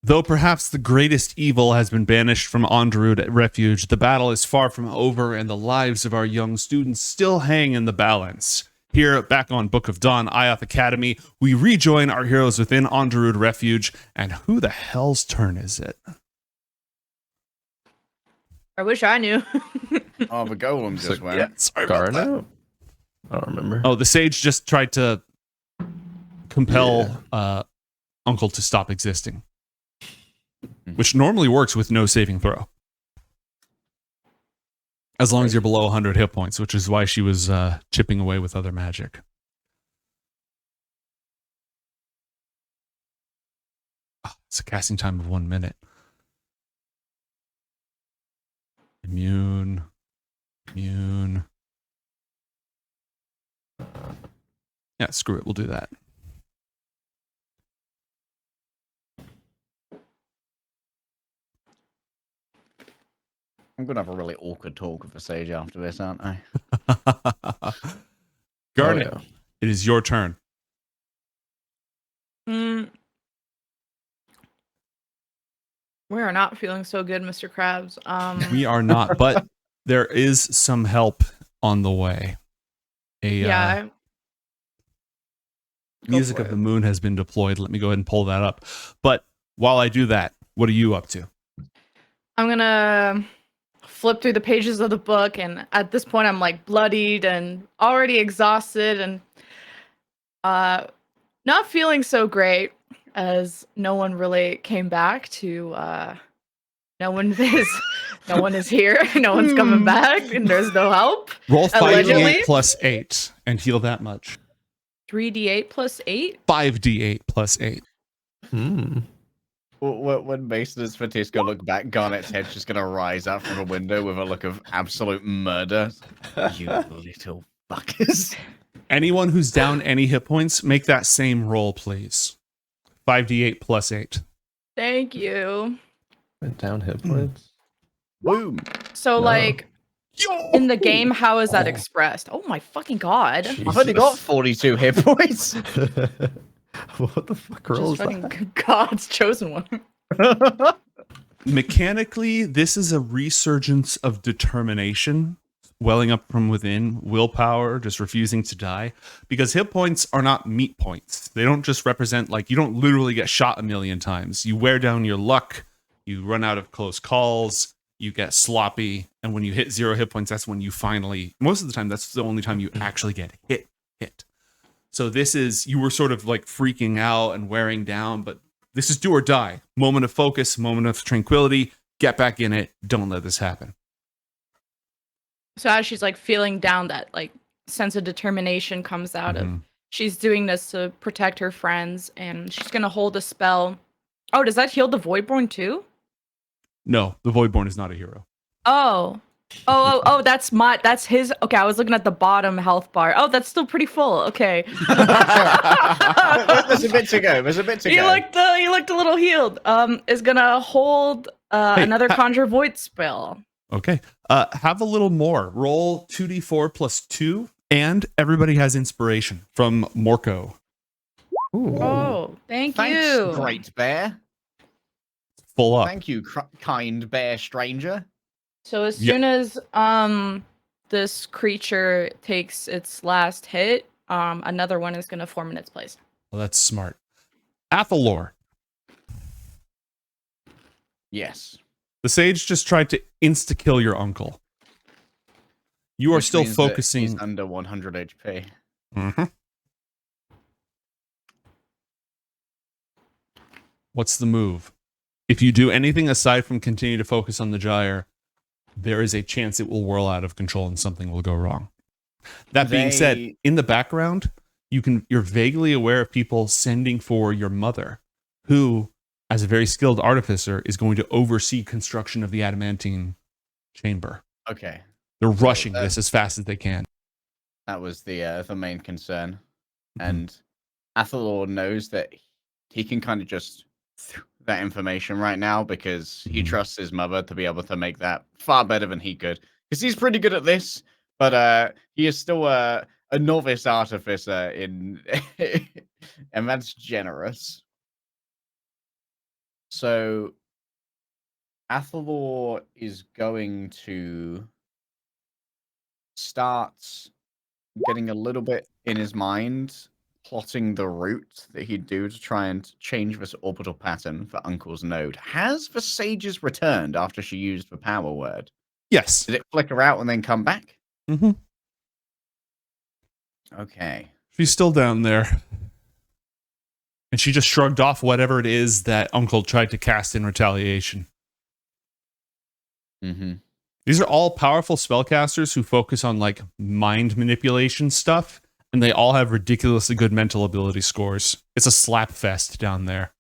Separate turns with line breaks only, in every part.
Though perhaps the greatest evil has been banished from Andarud Refuge, the battle is far from over, and the lives of our young students still hang in the balance. Here, back on Book of Dawn, IOTH Academy, we rejoin our heroes within Andarud Refuge, and who the hell's turn is it?
I wish I knew.
Oh, the golem just went.
Yeah, sorry about that.
Garnet? I don't remember.
Oh, the sage just tried to compel Uncle to stop existing, which normally works with no saving throw. As long as you're below 100 hit points, which is why she was chipping away with other magic. Oh, it's a casting time of 1 minute. Immune. Yeah, screw it. We'll do that.
I'm gonna have a really awkward talk with the sage after this, aren't I?
Garnet,
Oh, yeah.
it is your turn.
We are not feeling so good, Mr. Krabs.
We are not, but there is some help on the way. Music of the Moon has been deployed. Let me go ahead and pull that up. But while I do that, what are you up to?
I'm gonna flip through the pages of the book, and at this point I'm like bloodied and already exhausted and not feeling so great, as no one really came back to no one is here, no one's coming back, and there's no help.
Roll
Allegedly?
5d8 plus 8 and heal that much.
3d8 plus 8.
5d8 plus 8.
When Mason and Sventisco look back, Garnet's head's just gonna rise up from a window with a look of absolute murder. You little fuckers.
Anyone who's down any hit points, make that same roll, please. 5d8 plus 8.
Thank you.
Went down hit points.
Boom.
So
No.
like in the game, how is that expressed? Oh my fucking god.
I've only got 42 hit points.
What the fuck
Just
rolls
fucking
that?
God's chosen one.
Mechanically, this is a resurgence of determination welling up from within, willpower, just refusing to die, because hit points are not meat points. They don't just represent, like, you don't literally get shot a million times. You wear down your luck, you run out of close calls, you get sloppy, and when you hit 0 hit points, that's when you finally, most of the time, that's the only time you actually get hit. So this is, you were sort of like freaking out and wearing down, but this is do or die. Moment of focus, moment of tranquility, get back in it, don't let this happen.
So as she's like feeling down, that like sense of determination comes out of, she's doing this to protect her friends, and she's gonna hold a spell. Oh, does that heal the Voidborn too?
No, the Voidborn is not a hero.
Oh, that's his. Okay, I was looking at the bottom health bar. Oh, that's still pretty full. Okay.
There's a bit to go.
You looked a little healed. Is gonna hold another Conjure Void spell.
Okay. Have a little more. Roll 2d4 plus 2, and everybody has inspiration from Morco.
Ooh.
Oh, thanks,
you. Great bear.
Full up.
Thank you, kind bear stranger.
So as soon as this creature takes its last hit, another one is gonna form in its place.
Well, that's smart. Athalor.
Yes.
The sage just tried to insta-kill your uncle. You are
Which
still
means that
focusing.
he's under 100 HP.
What's the move? If you do anything aside from continue to focus on the gyre, there is a chance it will whirl out of control and something will go wrong. That being said, in the background, you're vaguely aware of people sending for your mother, who, as a very skilled artificer, is going to oversee construction of the adamantine chamber.
Okay.
They're rushing this as fast as they can.
That was the main concern. And Athalor knows that he can kind of just that information right now because he trusts his mother to be able to make that far better than he could. Because he's pretty good at this, but he is still a novice artificer in, and that's generous. So Athalor is going to start getting a little bit in his mind, plotting the route that he'd do to try and change this orbital pattern for Uncle's node. Has the Sages returned after she used the power word?
Yes.
Did it flicker out and then come back?
Mm-hmm.
Okay.
She's still down there. And she just shrugged off whatever it is that Uncle tried to cast in retaliation.
Mm-hmm.
These are all powerful spellcasters who focus on like mind manipulation stuff, and they all have ridiculously good mental ability scores. It's a slap fest down there.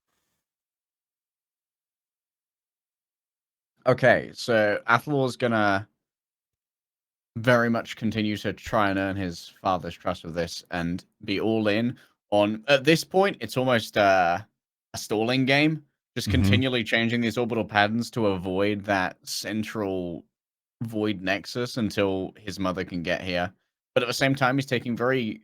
Okay, so Athalor's gonna very much continue to try and earn his father's trust with this and be all in on. At this point, it's almost a stalling game, just
Mhm.
continually changing these orbital patterns to avoid that central void nexus until his mother can get here. But at the same time, he's taking very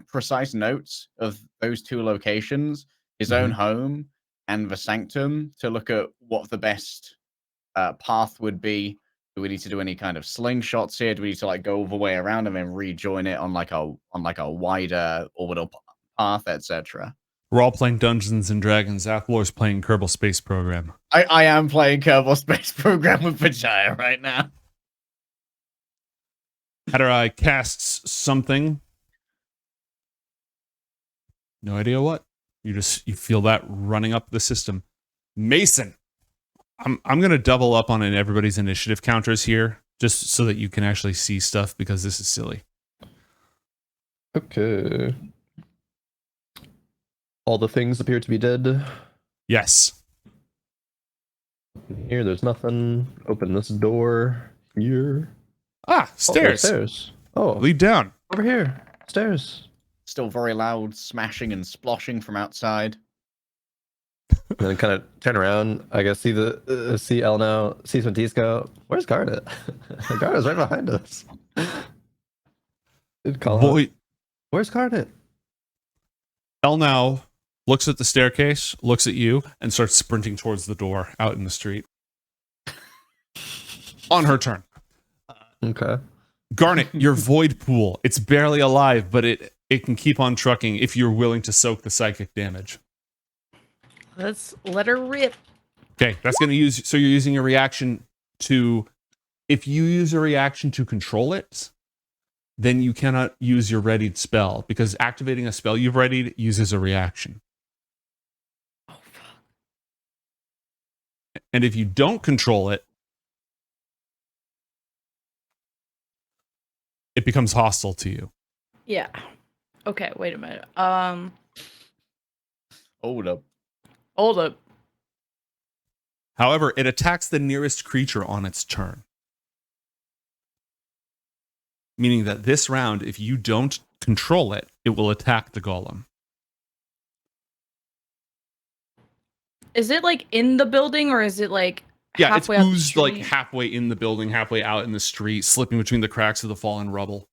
precise notes of those two locations, his own home and the sanctum, to look at what the best path would be. Do we need to do any kind of slingshots here? Do we need to like go all the way around and then rejoin it on like a wider orbital path, etc.?
We're all playing Dungeons and Dragons. Athalor's playing Kerbal Space Program.
I am playing Kerbal Space Program with Vijaya right now.
Hadarai casts something. No idea what. You feel that running up the system. Mason. I'm gonna double up on everybody's initiative counters here, just so that you can actually see stuff, because this is silly.
Okay. All the things appear to be dead.
Yes.
Here, there's nothing. Open this door. Here.
Ah,
Oh, there's
stairs.
stairs. Oh,
Lead down.
over here. Stairs.
Still very loud smashing and sploshing from outside.
And then kind of turn around. I guess see El now. See Sventisco. Where's Garnet? Garnet's right behind us. Good call out.
Boy,
Where's Garnet?
Elle now looks at the staircase, looks at you, and starts sprinting towards the door out in the street. On her turn.
Okay.
Garnet, your void pool. It's barely alive, but it can keep on trucking if you're willing to soak the psychic damage.
Let's let her rip.
Okay, that's going to use... So you're using a reaction to... If you use a reaction to control it, then you cannot use your readied spell, because activating a spell you've readied uses a reaction.
Oh, fuck.
And if you don't control it, it becomes hostile to you.
Yeah. Okay, wait a minute.
Hold up.
Hold up.
However, it attacks the nearest creature on its turn. Meaning that this round, if you don't control it, it will attack the golem.
Is it like in the building, or is it like
Yeah, it's
halfway out the
oozed like
street?
halfway in the building, halfway out in the street, slipping between the cracks of the fallen rubble.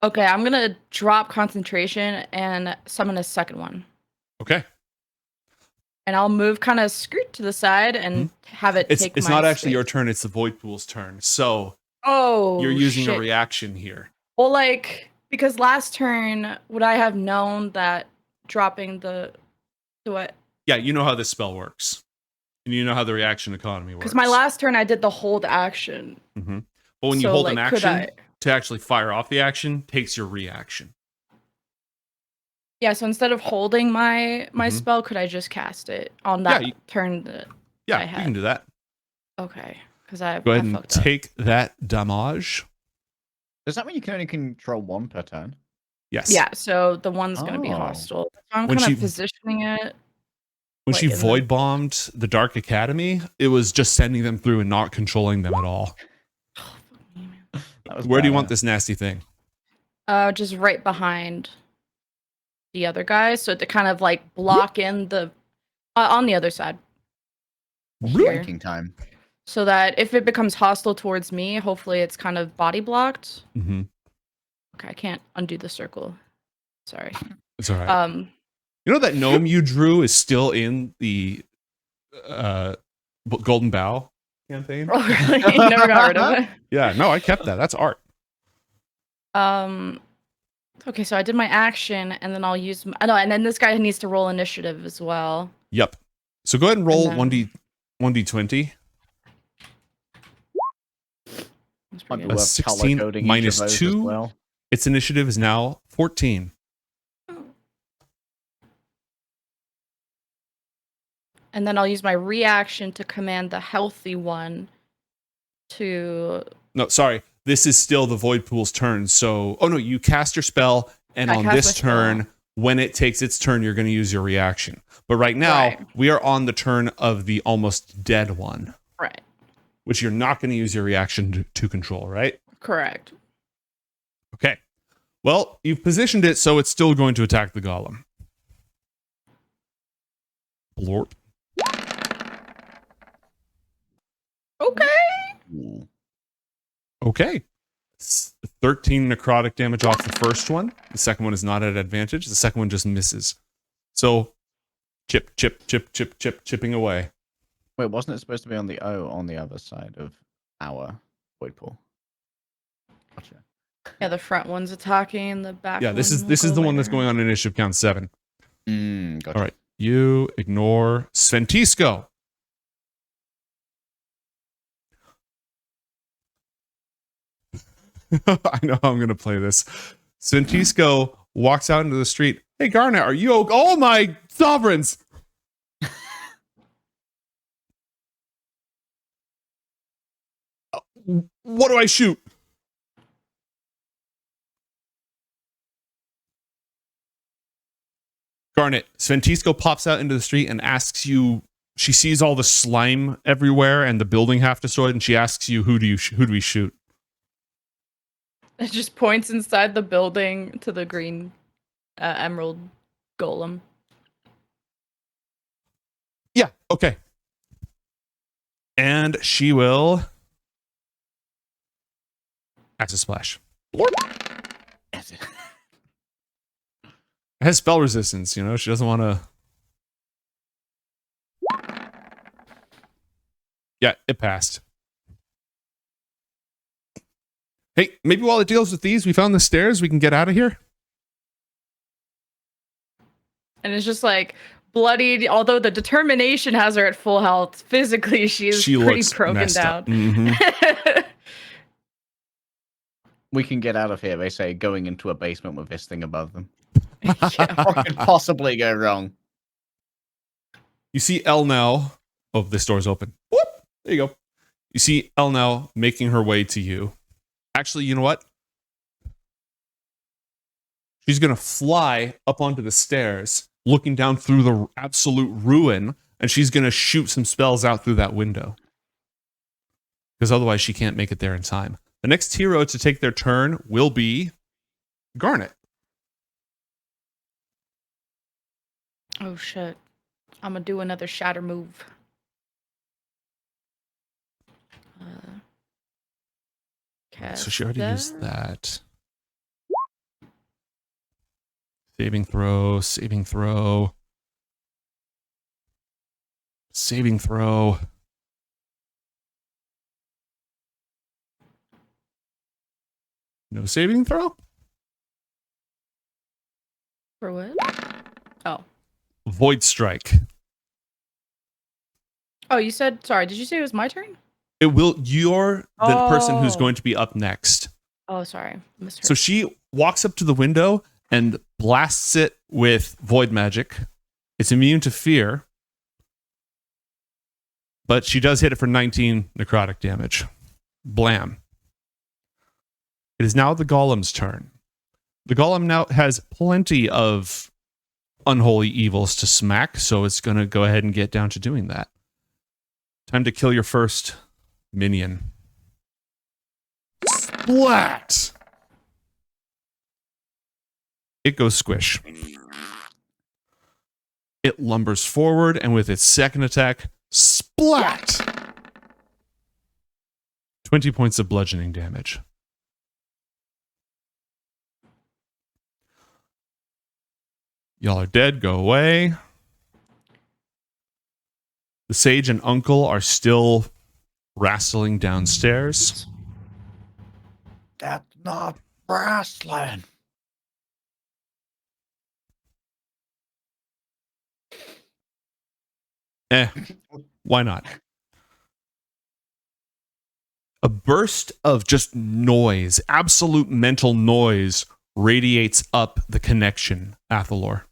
Okay, I'm gonna drop concentration and summon a second one.
Okay.
And I'll move kind of scoot to the side and have it take
It's
my
not actually
space.
your turn, it's the Void Pool's turn. So
Oh,
you're using
shit.
a reaction here.
Well, like, because last turn, would I have known that dropping the what?
Yeah, you know how this spell works. And you know how the reaction economy works.
Because my last turn, I did the hold action.
Mm-hmm. But when you
So,
hold
like,
an
could
action to actually fire off the action, takes your reaction.
Yeah, so instead of holding my
Mhm.
spell, could I just cast it on that turn that I
Yeah, you
had?
can do that.
Okay, because I
Go ahead
I
and
fucked up.
take that damage.
Does that mean you can only control one per turn?
Yes.
Yeah, so the one's gonna be
Oh.
hostil. So I'm
When
kind of
she-
positioning it.
When
like,
she
in the-
void bombed the Dark Academy, it was just sending them through and not controlling them at all.
That was
Where do you
bad.
want this nasty thing?
Just right behind the other guy, so to kind of like block in the on the other side, here.
Flanking time.
So that if it becomes hostile towards me, hopefully it's kind of body blocked.
Mm-hmm.
Okay, I can't undo the circle. Sorry.
It's all right. You know that gnome you drew is still in the Golden Bow campaign.
Oh, really? Never got rid of it.
Yeah, no, I kept that. That's art.
Okay, so I did my action, and then I'll use. No, and then this guy needs to roll initiative as well.
Yep. So go ahead and roll
And then-
1d20.
That's
Might
pretty
be
good.
A
worth
16
color coding
minus
each of those
2.
as well.
Its initiative is now 14.
And then I'll use my reaction to command the healthy one to.
No, sorry. This is still the Void Pool's turn. So, oh no, you cast your spell, and
I
on
cast
this
my spell.
turn, when it takes its turn, you're going to use your reaction. But right now,
Right.
we are on the turn of the almost dead one,
Right.
which you're not going to use your reaction to control, right?
Correct.
Okay. Well, you've positioned it so it's still going to attack the golem. Blorp.
Okay.
Ooh.
Okay. 13 necrotic damage off the first one. The second one is not at advantage. The second one just misses. So, chipping away.
Wait, wasn't it supposed to be on the O on the other side of our void pool? Gotcha.
Yeah, the front one's attacking, the back.
Yeah, this
one
is
will
the
go
one that's
later.
going on initiative count 7.
Gotcha.
All right. You ignore Sventisco. I know how I'm going to play this. Sventisco walks out into the street. Hey, Garnet, are you okay? Oh, my sovereigns. What do I shoot? Garnet, Sventisco pops out into the street and asks you. She sees all the slime everywhere and the building half destroyed, and she asks you, "Who do we shoot?"
It just points inside the building to the green emerald golem.
Yeah. Okay. And she will Acid Splash.
Yes.
It has spell resistance, you know, she doesn't want to. Yeah, it passed. Hey, maybe while it deals with these, we found the stairs, we can get out of here.
And it's just like bloodied, although the determination has her at full health, physically she is pretty
looks
broken
messed
down.
up. Mhm.
We can get out of here, they say, going into a basement with this thing above them.
Yeah.
What could possibly go wrong?
You see Elle now. Oh, this door's open. Whoop! There you go. You see Elle now making her way to you. Actually, you know what? She's going to fly up onto the stairs, looking down through the absolute ruin, and she's going to shoot some spells out through that window. Because otherwise she can't make it there in time. The next hero to take their turn will be Garnet.
Oh shit. I'm gonna do another shatter move.
So she already used
Cast
that. Saving throw, saving throw. Saving throw. No saving throw?
For what? Oh.
Void Strike.
Oh, you said, sorry, did you say it was my turn?
It will, you're the person who's
Oh.
going to be up next.
Oh, sorry. Misheard.
So she walks up to the window and blasts it with void magic. It's immune to fear. But she does hit it for 19 necrotic damage. Blam. It is now the golem's turn. The golem now has plenty of unholy evils to smack, so it's going to go ahead and get down to doing that. Time to kill your first minion. Splat! It goes squish. It lumbers forward, and with its second attack, splat! 20 points of bludgeoning damage. Y'all are dead. Go away. The sage and uncle are still wrestling downstairs.
That's not wrestling.
Why not? A burst of just noise, absolute mental noise, radiates up the connection, Athalor.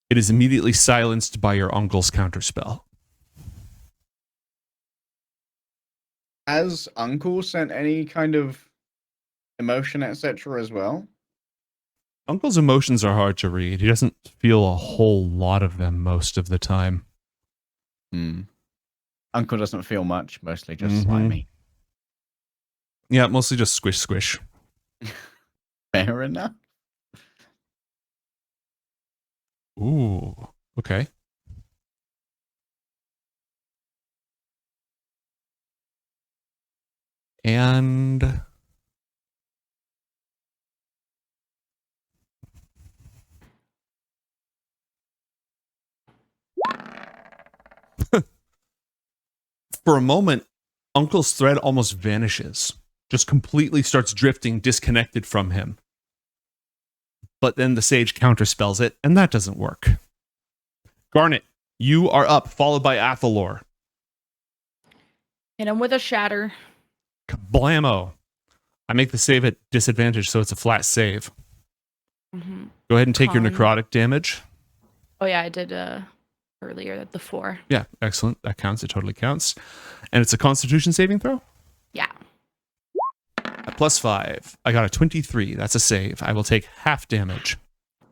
It is immediately silenced by your uncle's counterspell.
Has Uncle sent any kind of emotion, etc. as well?
Uncle's emotions are hard to read. He doesn't feel a whole lot of them most of the time.
Uncle doesn't feel much, mostly just slimy.
Yeah, mostly just squish, squish.
Fair enough.
Ooh, okay. And for a moment, Uncle's thread almost vanishes, just completely starts drifting, disconnected from him. But then the sage counterspells it, and that doesn't work. Garnet, you are up, followed by Athalor.
Hit him with a shatter.
Blammo. I make the save at disadvantage, so it's a flat save. Go ahead and take your necrotic damage.
Oh yeah, I did earlier at the 4.
Yeah, excellent. That counts. It totally counts. And it's a constitution saving throw?
Yeah.
At +5. I got a 23. That's a save. I will take half damage.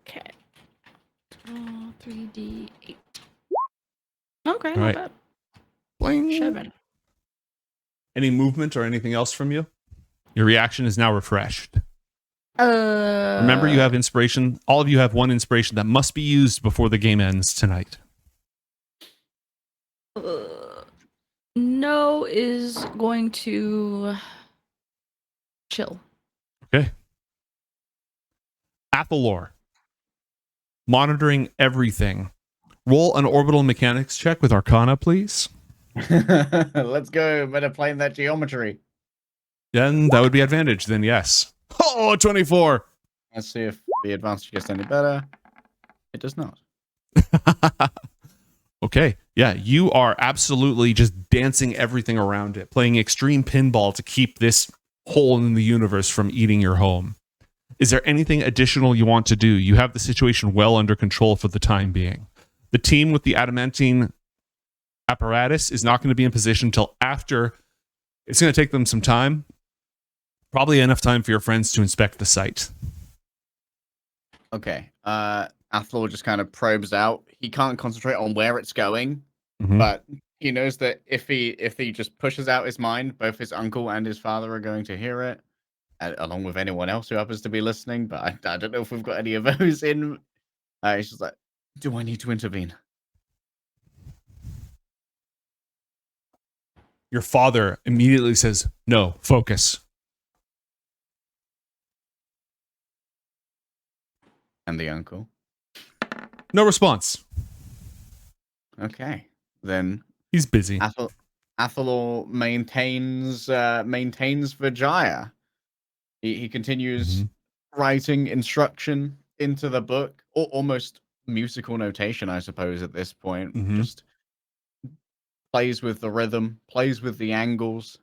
Okay. 3d8. Okay,
All
not
right.
bad.
Bling.
7.
Any movement or anything else from you? Your reaction is now refreshed. Remember, you have inspiration. All of you have one inspiration that must be used before the game ends tonight.
No is going to chill.
Okay. Athalor. Monitoring everything. Roll an orbital mechanics check with Arcana, please.
Let's go. Better playing that geometry.
Then that would be advantage. Then yes. Oh, 24.
Let's see if the advantage gets any better. It does not.
Okay. Yeah, you are absolutely just dancing everything around it, playing extreme pinball to keep this hole in the universe from eating your home. Is there anything additional you want to do? You have the situation well under control for the time being. The team with the adamantine apparatus is not going to be in position until after. It's going to take them some time. Probably enough time for your friends to inspect the site.
Okay. Athalor just kind of probes out. He can't concentrate on where it's going, but he knows that if he just pushes out his mind, both his uncle and his father are going to hear it, along with anyone else who happens to be listening. But I don't know if we've got any of those in. He's just like, do I need to intervene?
Your father immediately says, no, focus.
And the uncle.
No response.
Okay. Then
He's busy.
Athalor maintains Vijaya. He continues writing instruction into the book, or almost musical notation, I suppose, at this point. Just plays with the rhythm, plays with the angles,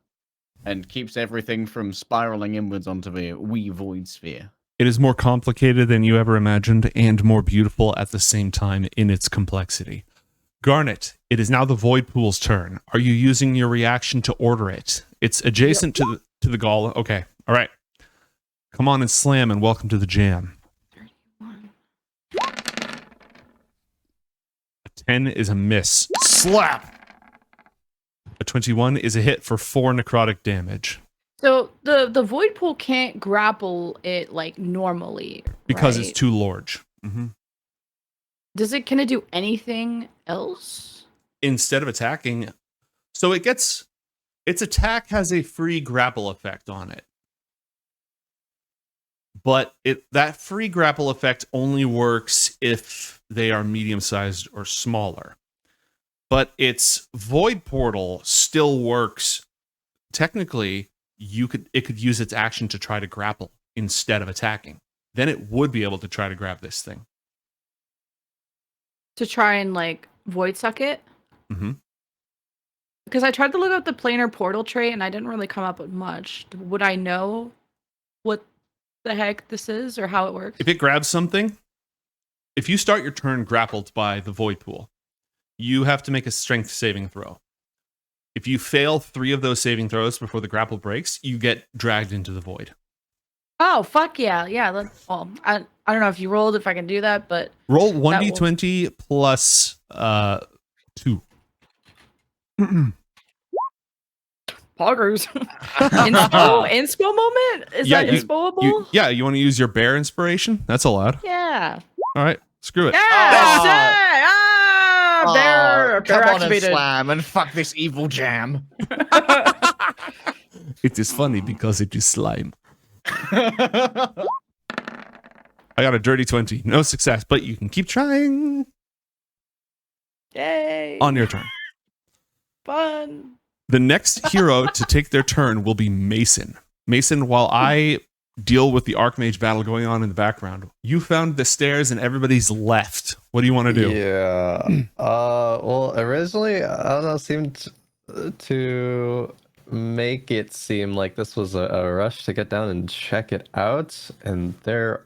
and keeps everything from spiraling inwards onto the wee void sphere.
It is more complicated than you ever imagined and more beautiful at the same time in its complexity. Garnet, it is now the Void Pool's turn. Are you using your reaction to order it? It's adjacent to the Gala. Okay, all right. Come on and slam and welcome to the jam.
31.
A 10 is a miss. Slap! A 21 is a hit for 4 necrotic damage.
So the void pool can't grapple it like normally,
Because
right?
it's too large.
Can it do anything else?
Instead of attacking, so its attack has a free grapple effect on it. But that free grapple effect only works if they are medium-sized or smaller. but its void portal still works. Technically, it could use its action to try to grapple instead of attacking. Then it would be able to try to grab this thing.
To try and like void suck it.
Mm-hmm.
Because I tried to look up the planar portal trait and I didn't really come up with much. Would I know what the heck this is or how it works?
If it grabs something, if you start your turn grappled by the void pool, you have to make a strength saving throw. If you fail 3 of those saving throws before the grapple breaks, you get dragged into the void.
Oh, fuck yeah. Yeah. Well, I don't know if you rolled, if I can do that, but
Roll 1d20 plus 2.
poggers. Inspo moment? Is that inspoable?
You want to use your bear inspiration? That's allowed.
Yeah.
All right, screw it.
Yeah. Bear
Come on and
activated.
slam and fuck this evil jam.
It is funny because it is slime. I got a dirty 20. No success, but you can keep trying.
Yay.
On your turn.
Fun.
The next hero to take their turn will be Mason. Mason, while I deal with the Archmage battle going on in the background, you found the stairs and everybody's left. What do you want to do?
Yeah. Well, originally, I don't know, seemed to make it seem like this was a rush to get down and check it out, and they're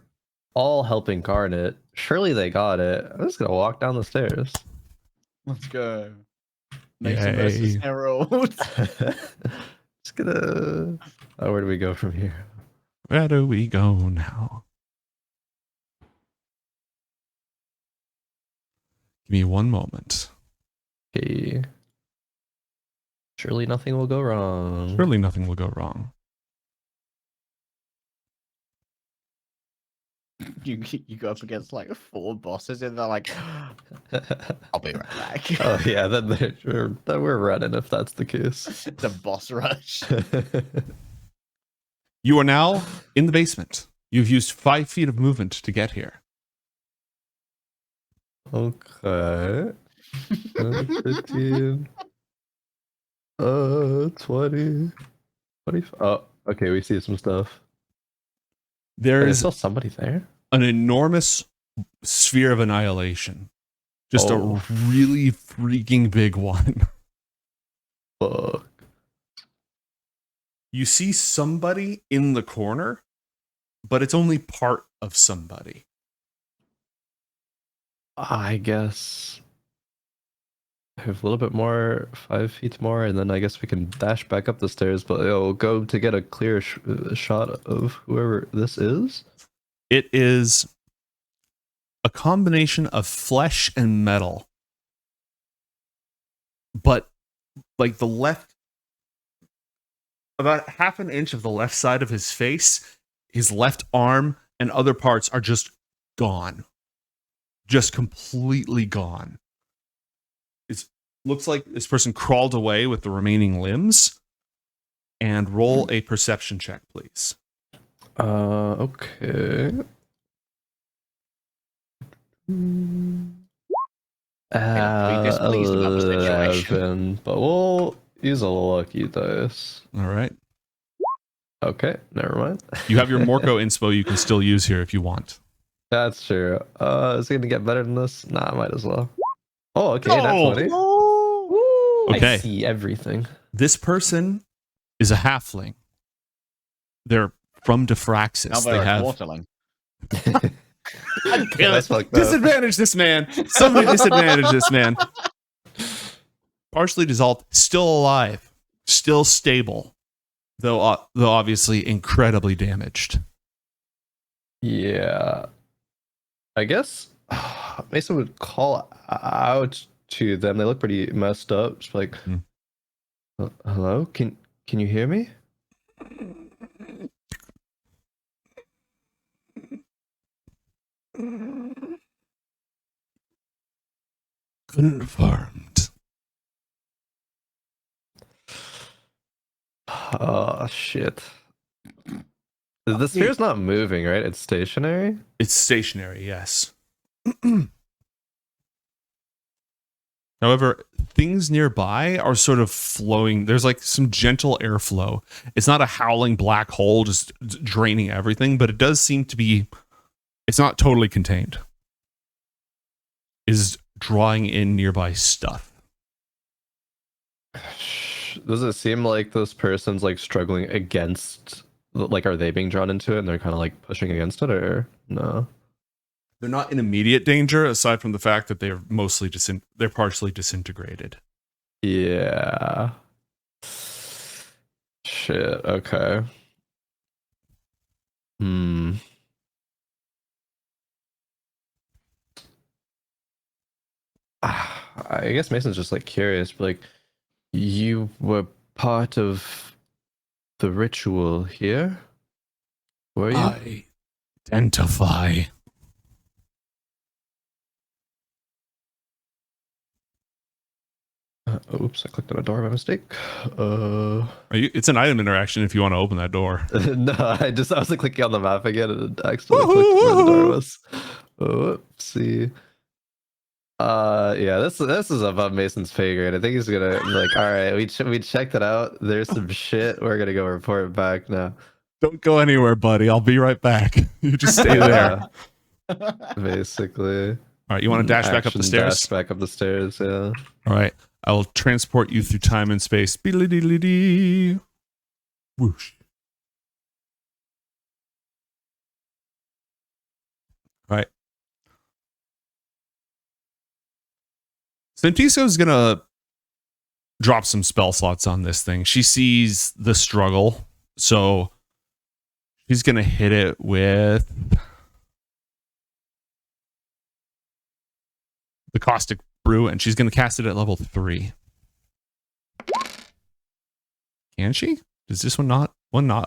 all helping Garnet. Surely they got it. I'm just gonna walk down the stairs.
Let's go. Mason versus Herald.
Just gonna. Oh, where do we go from here?
Where do we go now? Give me one moment.
Okay. Surely nothing will go wrong.
Surely nothing will go wrong.
You go up against like 4 bosses and they're like, I'll be right back.
Oh yeah, then we're running if that's the case.
It's a boss rush.
You are now in the basement. You've used 5 feet of movement to get here.
Okay. 15. 20. 25. Oh, okay, we see some stuff.
There's
still somebody there.
an enormous sphere of annihilation. Just a really freaking big one.
Fuck.
You see somebody in the corner, but it's only part of somebody.
I guess I have a little bit more, 5 feet more, and then I guess we can dash back up the stairs, but it'll go to get a clear shot of whoever this is.
It is a combination of flesh and metal. But like the left, about half an inch of the left side of his face, his left arm, and other parts are just gone. Just completely gone. It looks like this person crawled away with the remaining limbs. And roll a perception check, please.
Okay.
displeased about the situation.
11, but we'll use a lucky dice.
All right.
Okay, never mind.
You have your Morco inspo you can still use here if you want.
That's true. Is it gonna get better than this? Nah, I might as well. Oh, okay,
No.
that's funny.
Okay.
I see everything.
This person is a halfling. They're from Diffraxis.
Now
They
they're
have
quarterling.
That's fucked up.
disadvantage this man. Somebody disadvantage this man. Partially dissolved, still alive, still stable, though obviously incredibly damaged.
Yeah. I guess Mason would call out to them. They look pretty messed up. Just like, hello? Can you hear me?
Confirmed.
Oh, shit. The sphere's not moving, right? It's stationary?
It's stationary, yes. However, things nearby are sort of flowing. There's like some gentle airflow. It's not a howling black hole just draining everything, but it does seem to be, it's not totally contained. Is drawing in nearby stuff.
Does it seem like this person's like struggling against, like, are they being drawn into it and they're kind of like pushing against it, or no?
They're not in immediate danger, aside from the fact that they're mostly they're partially disintegrated.
Yeah. Shit. Okay. I guess Mason's just like curious, but like, you were part of the ritual here, were you?
Identify.
Oops, I clicked on a door by mistake.
It's an item interaction if you want to open that door.
No, I was like clicking on the map again and accidentally clicked where the door was. Whoopsie. Yeah, this is above Mason's pay grade. I think he's gonna be like, all right, we checked it out. There's some shit. We're gonna go report it back now.
Don't go anywhere, buddy. I'll be right back. You just stay there.
Basically.
All right, you want to dash back up the stairs?
Dash back up the stairs, yeah.
All right, I will transport you through time and space. Beedly-deedly-dee. Whoosh. All right. Santiso's gonna drop some spell slots on this thing. She sees the struggle, so she's gonna hit it with the Caustic Brew, and she's gonna cast it at level 3. Can she? Does this one not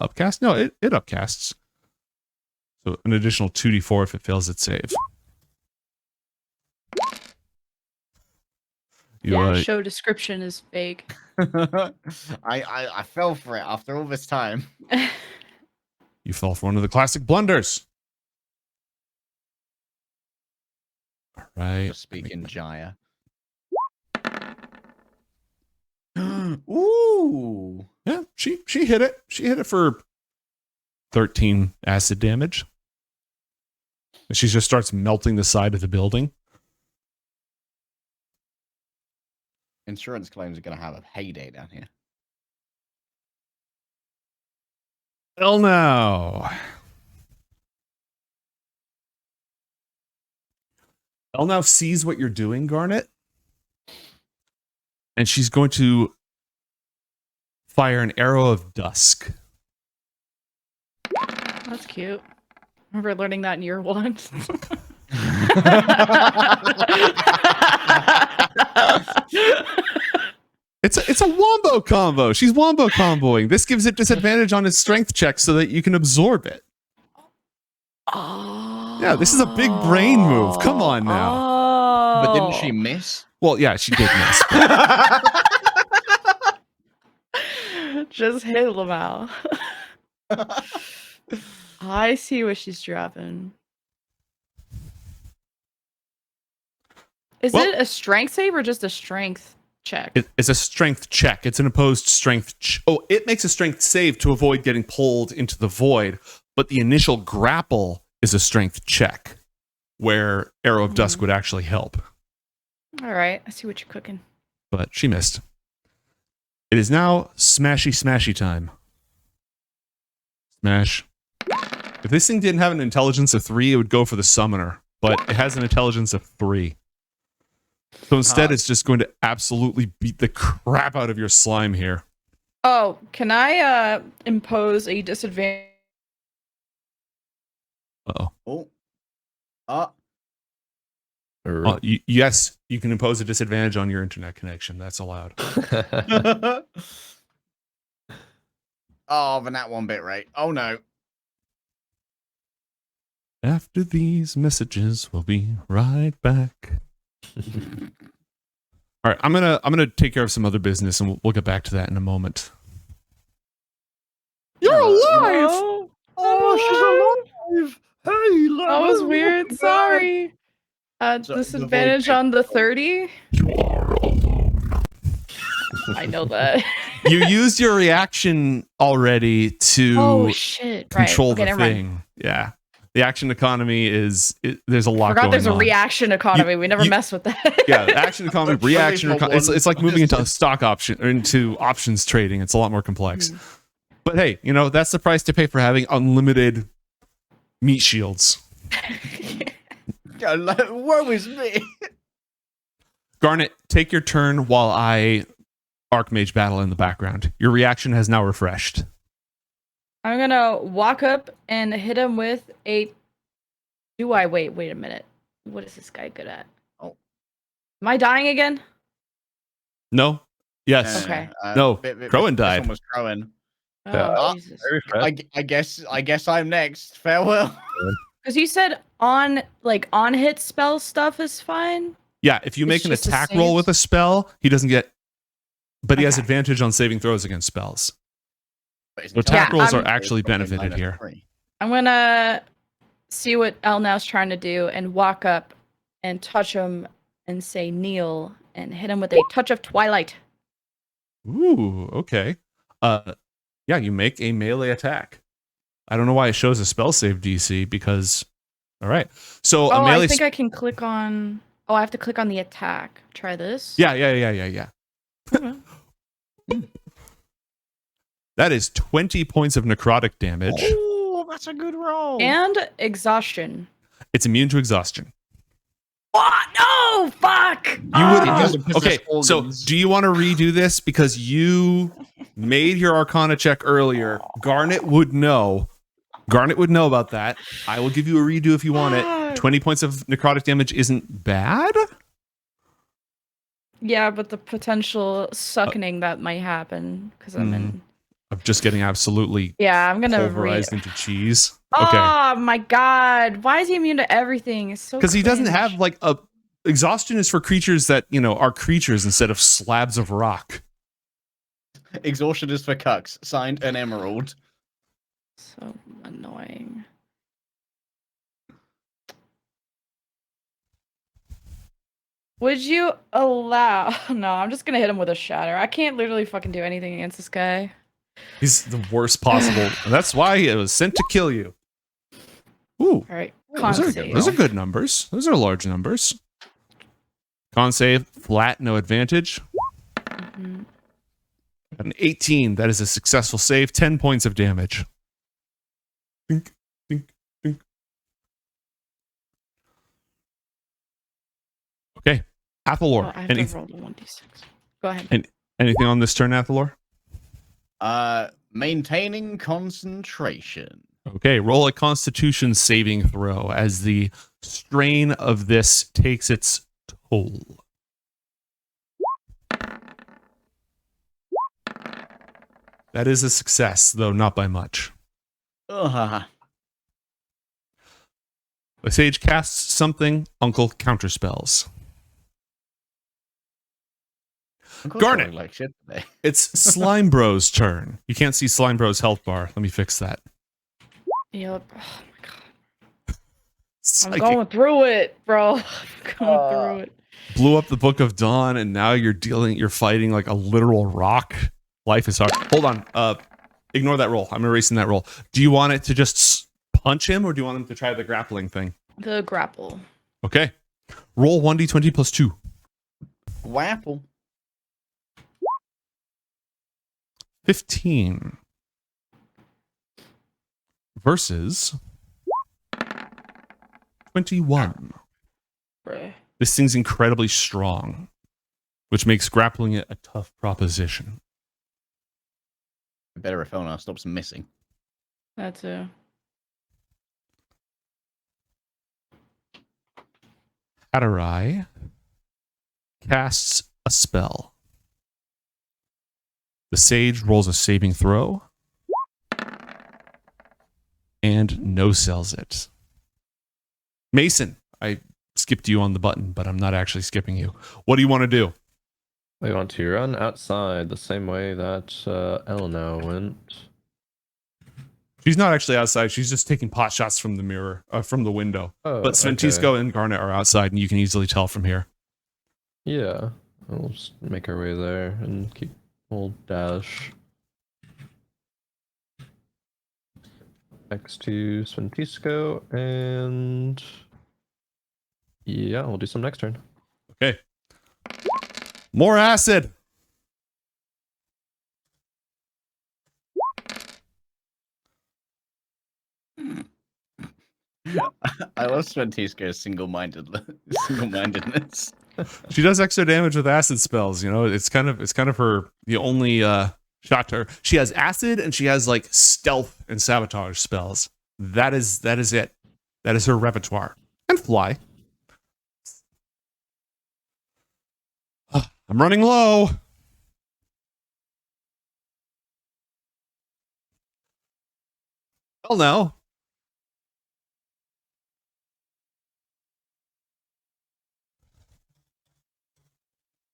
upcast? No, it upcasts. So an additional 2d4 if it fails its save.
Show description is vague.
I fell for it after all this time.
You fell for one of the classic blunders. All right.
Just speaking Jaya. Ooh.
Yeah, she hit it. She hit it for 13 acid damage. And she just starts melting the side of the building.
Insurance claims are going to have a heyday down here.
Hell no. Elnow sees what you're doing, Garnet. And she's going to fire an arrow of dusk.
That's cute. Remember learning that in year 1?
It's a wombo combo. She's wombo comboing. This gives it disadvantage on its strength check so that you can absorb it.
Oh.
Yeah, this is a big brain move. Come on now.
Oh.
But didn't she miss?
Well, yeah, she did miss.
Just hit Lamau. I see what she's dropping. Is it a strength save or just a strength check?
It's a strength check. It's an opposed strength. It makes a strength save to avoid getting pulled into the void, but the initial grapple is a strength check, where Arrow of Dusk would actually help. All
right, I see what you're cooking.
But she missed. It is now smashy time. Smash. If this thing didn't have an intelligence of 3, it would go for the summoner, but it has an intelligence of 3. So instead, it's just going to absolutely beat the crap out of your slime here.
Oh, can I impose a disadvantage?
Uh-oh.
Yes,
you can impose a disadvantage on your internet connection. That's allowed.
Oh, but that one bit right. Oh no.
After these messages, we'll be right back. All right, I'm gonna take care of some other business, and we'll get back to that in a moment.
You're alive!
Oh, she's alive! Hey,
that was weird. Sorry. Disadvantage on the 30.
You are
I know that.
You used your reaction already to
Oh shit!
control
Right. Okay,
the
never mind.
thing. Yeah. The action economy there's a lot
Forgot
going
there's a
on.
reaction economy. We never
you-
mess with that.
Yeah, action economy, reaction.
Only for
It's like
one.
moving into a stock option or into options trading. It's a lot more complex.
Mhm.
But hey, that's the price to pay for having unlimited meat shields.
Woe is me.
Garnet, take your turn while I Archmage battle in the background. Your reaction has now refreshed.
I'm gonna walk up and hit him with a. Do I wait? Wait a minute. What is this guy good at?
Oh.
Am I dying again?
No? Yes.
Okay.
No, Crowan died.
This one was Crowan.
Yeah.
Oh Jesus!
Very fresh.
I guess I'm next. Farewell.
Because you said on hit spell stuff is fine.
Yeah, if you
It's
make an
just the
attack roll
saves?
with a spell, he doesn't get. But he has
Okay.
advantage on saving throws against spells.
But it's
So attack
Yeah,
rolls
I'm-
are actually
It's probably
benefited here.
-3.
I'm gonna see what Elnow's trying to do and walk up and touch him and say kneel and hit him with a touch of twilight.
Ooh, okay. Yeah, you make a melee attack. I don't know why it shows a spell save DC because. All right, so a
Oh,
melee.
I think I can click on. Oh, I have to click on the attack. Try this.
Yeah.
Okay.
That is 20 points of necrotic damage.
Oh, that's a good roll.
And exhaustion.
It's immune to exhaustion.
What? No! Fuck!
You would
Ah!
doesn't possess
okay. So,
organs.
do you want to redo this because you made your Arcana check earlier? Garnet would know. Garnet would know about that. I will give you a redo if you want it.
Fuck.
20 points of necrotic damage isn't bad.
Yeah, but the potential suckening that might happen because I'm in.
I'm just getting absolutely
Yeah, I'm gonna
pulverized into cheese. Okay.
Oh my god! Why is he immune to everything? It's so.
Because he doesn't
cringe.
have like a exhaustion is for creatures that are creatures instead of slabs of rock.
Exhaustion is for cucks. Signed an emerald.
So annoying. Would you allow? No, I'm just gonna hit him with a shatter. I can't literally fucking do anything against this guy.
He's the worst possible. And that's why it was sent to kill you. Ooh,
All right, con
those
save.
are good numbers. Those are large numbers. Con save, flat, no advantage.
Mhm.
An 18. That is a successful save. 10 points of damage. Dink, dink, dink. Okay. Athalor.
Oh, I have to roll the 1d6. Go ahead.
Anything on this turn, Athalor?
Maintaining concentration.
Okay, roll a constitution saving throw as the strain of this takes its toll. That is a success, though not by much.
Ugh.
The sage casts something, Uncle counterspells. Garnet.
Garnet. Like shit today.
It's Slime Bro's turn. You can't see Slime Bro's health bar. Let me fix that.
Yep. Oh my god. I'm
Psychic
going through it, bro. I'm going through it.
blew up the Book of Dawn, and now you're fighting like a literal rock. Life is hard. Hold on. Ignore that roll. I'm erasing that roll. Do you want it to just punch him, or do you want him to try the grappling thing?
The grapple.
Okay. Roll 1d20 plus 2.
Wapple.
15 versus 21.
Bruh.
This thing's incredibly strong, which makes grappling it a tough proposition.
Better if Elna stops missing.
That too.
Hadarai casts a spell. The sage rolls a saving throw and no-sells it. Mason, I skipped you on the button, but I'm not actually skipping you. What do you want to do?
We want to run outside the same way that Elena went.
She's not actually outside. She's just taking pot shots from the mirror, from the window.
Oh,
But Sventisco and Garnet are outside, and you can easily tell from here.
Yeah, we'll just make our way there and keep Hold dash. X to Sventisco, and yeah, we'll do some next turn.
Okay. More acid.
I love Sventisco's single-mindedness.
She does extra damage with acid spells. You know, it's kind of her the only shot to her. She has acid and she has like stealth and sabotage spells. That is it. That is her repertoire. And fly. I'm running low. Well, no.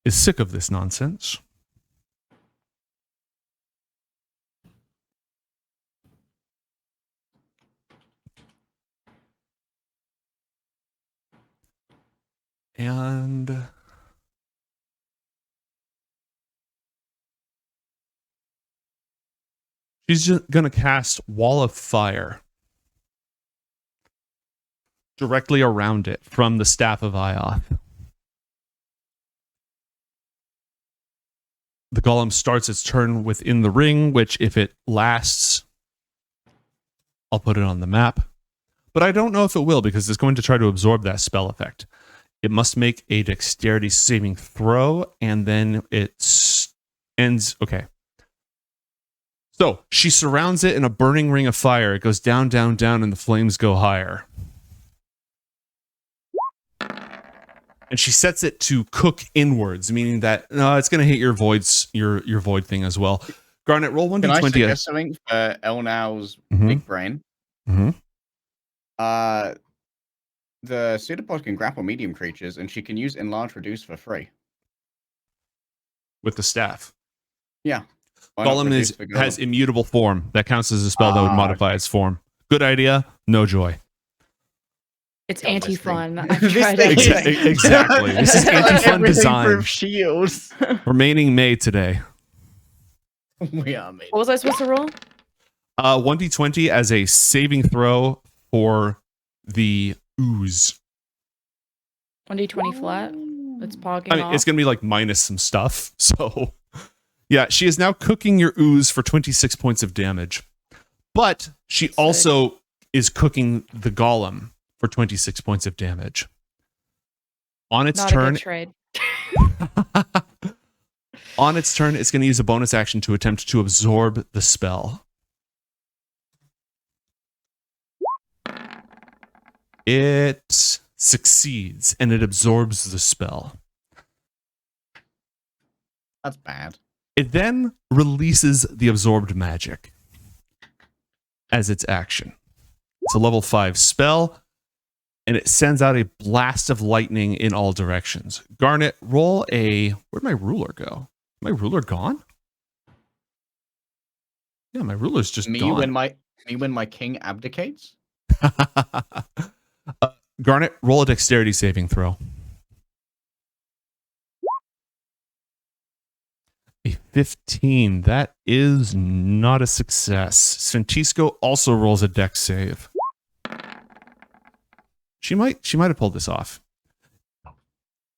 Is sick of this nonsense. And she's just going to cast Wall of Fire directly around it from the Staff of IOTH. The golem starts its turn within the ring, which if it lasts, I'll put it on the map. But I don't know if it will because it's going to try to absorb that spell effect. It must make a dexterity saving throw, and then it ends. Okay. So she surrounds it in a burning ring of fire. It goes down, down, down, and the flames go higher. And she sets it to cook inwards, meaning that no, it's going to hit your voids, your void thing as well. Garnet, roll 1d20.
Can I suggest something for Elnow's big brain?
Mm-hmm.
The pseudopod can grapple medium creatures, and she can use Enlarge Reduce for free.
With the staff.
Yeah. Why not
Golem
reduce the golem?
has immutable form. That counts as a spell that would modify its form. Good idea. No joy.
It's
God, this
anti-fun.
thing.
I've
This
tried
thing.
everything.
Exactly. This is anti-fun
Everything
design.
proof shields.
Remaining May today.
We are made.
What was I supposed to roll?
1d20 as a saving throw for the ooze.
1d20 flat. It's pogging
I mean,
off.
it's going to be like minus some stuff. So, yeah, she is now cooking your ooze for 26 points of damage. But she also is cooking the golem for 26 points of damage. On its
Not
turn,
a good trade.
on its turn, it's going to use a bonus action to attempt to absorb the spell. It succeeds and it absorbs the spell.
That's bad.
It then releases the absorbed magic as its action. It's a level 5 spell, and it sends out a blast of lightning in all directions. Garnet, roll a... Where'd my ruler go? My ruler gone? Yeah, my ruler's just
Me
gone.
when my king abdicates?
Garnet, roll a dexterity saving throw. A 15. That is not a success. Sventisco also rolls a dex save. She might have pulled this off.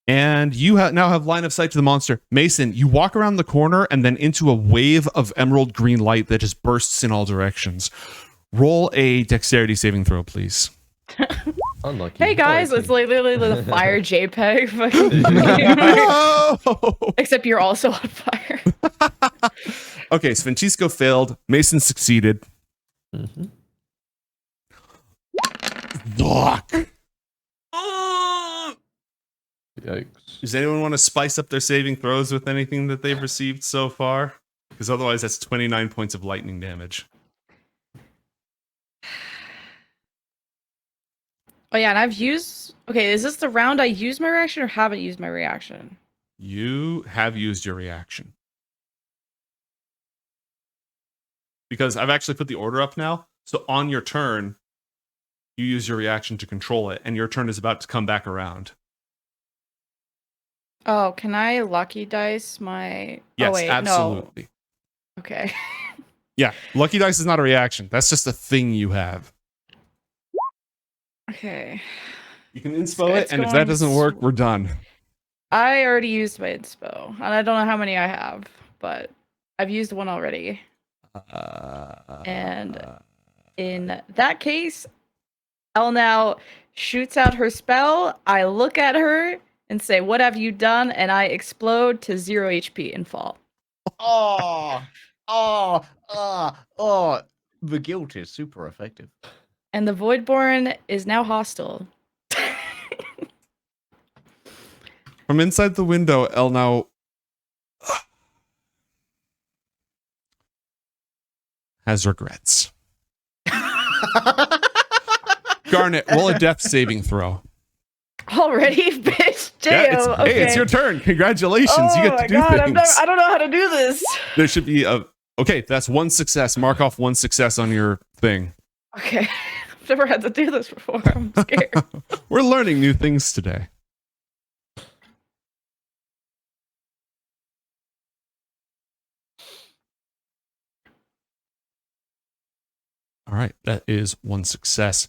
And you now have line of sight to the monster. Mason, you walk around the corner and then into a wave of emerald green light that just bursts in all directions. Roll a dexterity saving throw, please.
Unlucky.
Hey guys, it's literally the fire JPEG. fucking-
No!
Except you're also on fire.
Okay, Sventisco failed. Mason succeeded.
Mm-hmm.
Yuck.
Yikes.
Does anyone want to spice up their saving throws with anything that they've received so far? Because otherwise, that's 29 points of lightning damage.
Oh yeah, and I've used... Okay, is this the round I used my reaction or haven't used my reaction?
You have used your reaction. Because I've actually put the order up now. So on your turn, you use your reaction to control it, and your turn is about to come back around.
Oh, can I lucky dice my?
Yes,
Oh wait,
absolutely.
no. Okay.
Yeah, lucky dice is not a reaction. That's just a thing you have.
Okay.
You can inspo it,
It's
and if that
going
doesn't work, we're done.
I already used my inspo, and I don't know how many I have, but I've used one already. And in that case, Elle now shoots out her spell. I look at her and say, "What have you done?" And I explode to 0 HP and fall.
Oh, oh, oh, oh. The guilt is super effective.
And the Voidborn is now hostile.
From inside the window, Elle now has regrets. Garnet, roll a death saving throw.
Already, bitch. Damn. Okay.
Hey, it's your turn. Congratulations. You get to do things.
I don't know how to do this.
There should be a... Okay, that's one success. Mark off one success on your thing.
Okay. I've never had to do this before. I'm scared.
We're learning new things today. All right, that is one success.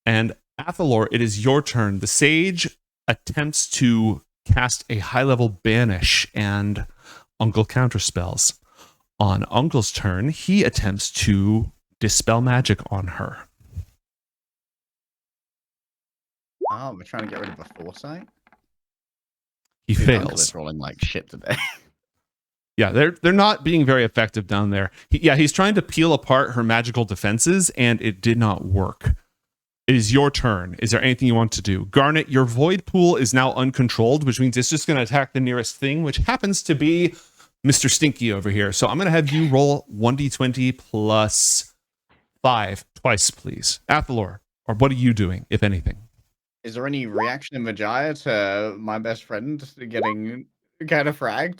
And Athalor, it is your turn. The sage attempts to cast a high-level banish and Uncle counterspells. On Uncle's turn, he attempts to dispel magic on her.
Oh, we're trying to get rid of a foresight.
He
Dude, Uncle
fails.
is rolling like shit today.
Yeah, they're not being very effective down there. He's trying to peel apart her magical defenses, and it did not work. It is your turn. Is there anything you want to do? Garnet, your void pool is now uncontrolled, which means it's just going to attack the nearest thing, which happens to be Mr. Stinky over here. So I'm going to have you roll 1d20 plus 5 twice, please. Athalor, or what are you doing, if anything?
Is there any reaction in Vijaya to my best friend getting kind of fragged?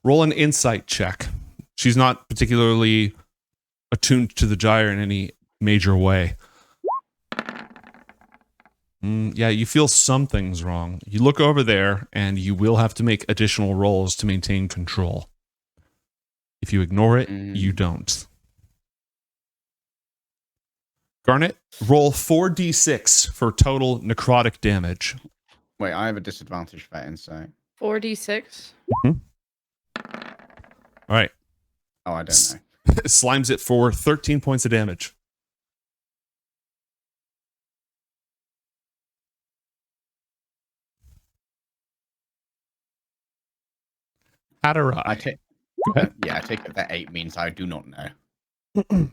Roll an insight check. She's not particularly attuned to the gyre in any major way. Yeah, you feel something's wrong. You look over there, and you will have to make additional rolls to maintain control. If you ignore it, you don't. Garnet, roll 4d6 for total necrotic damage.
Wait, I have a disadvantage for that insight.
4d6.
All right.
Oh, I don't know.
Slimes it for 13 points of damage. Hadarai.
I take.
Go ahead.
Yeah, I take it that 8 means I do not know.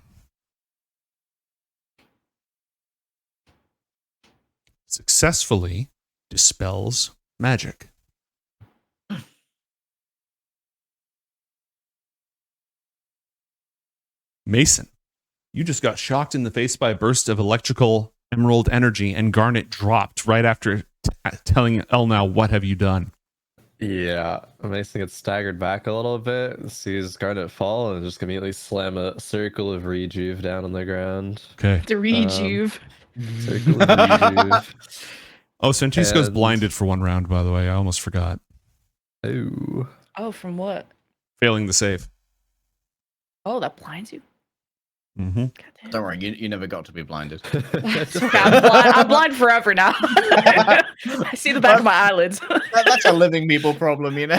Successfully dispels magic. Mason, you just got shocked in the face by a burst of electrical emerald energy, and Garnet dropped right after telling Elnow, what have you done?
Yeah, Mason gets staggered back a little bit, sees Garnet fall, and just immediately slam a circle of rejuve down on the ground.
Okay.
The rejuve.
Circle of rejuve.
Oh, Sentius goes
And-
blinded for one round, by the way. I almost forgot.
Ooh.
Oh, from what?
Failing the save.
Oh, that blinds you?
Mm-hmm.
Goddamn.
Don't worry, you never got to be blinded.
It's okay, I'm blind forever now. I see the back of my eyelids.
That's a living people problem, you know?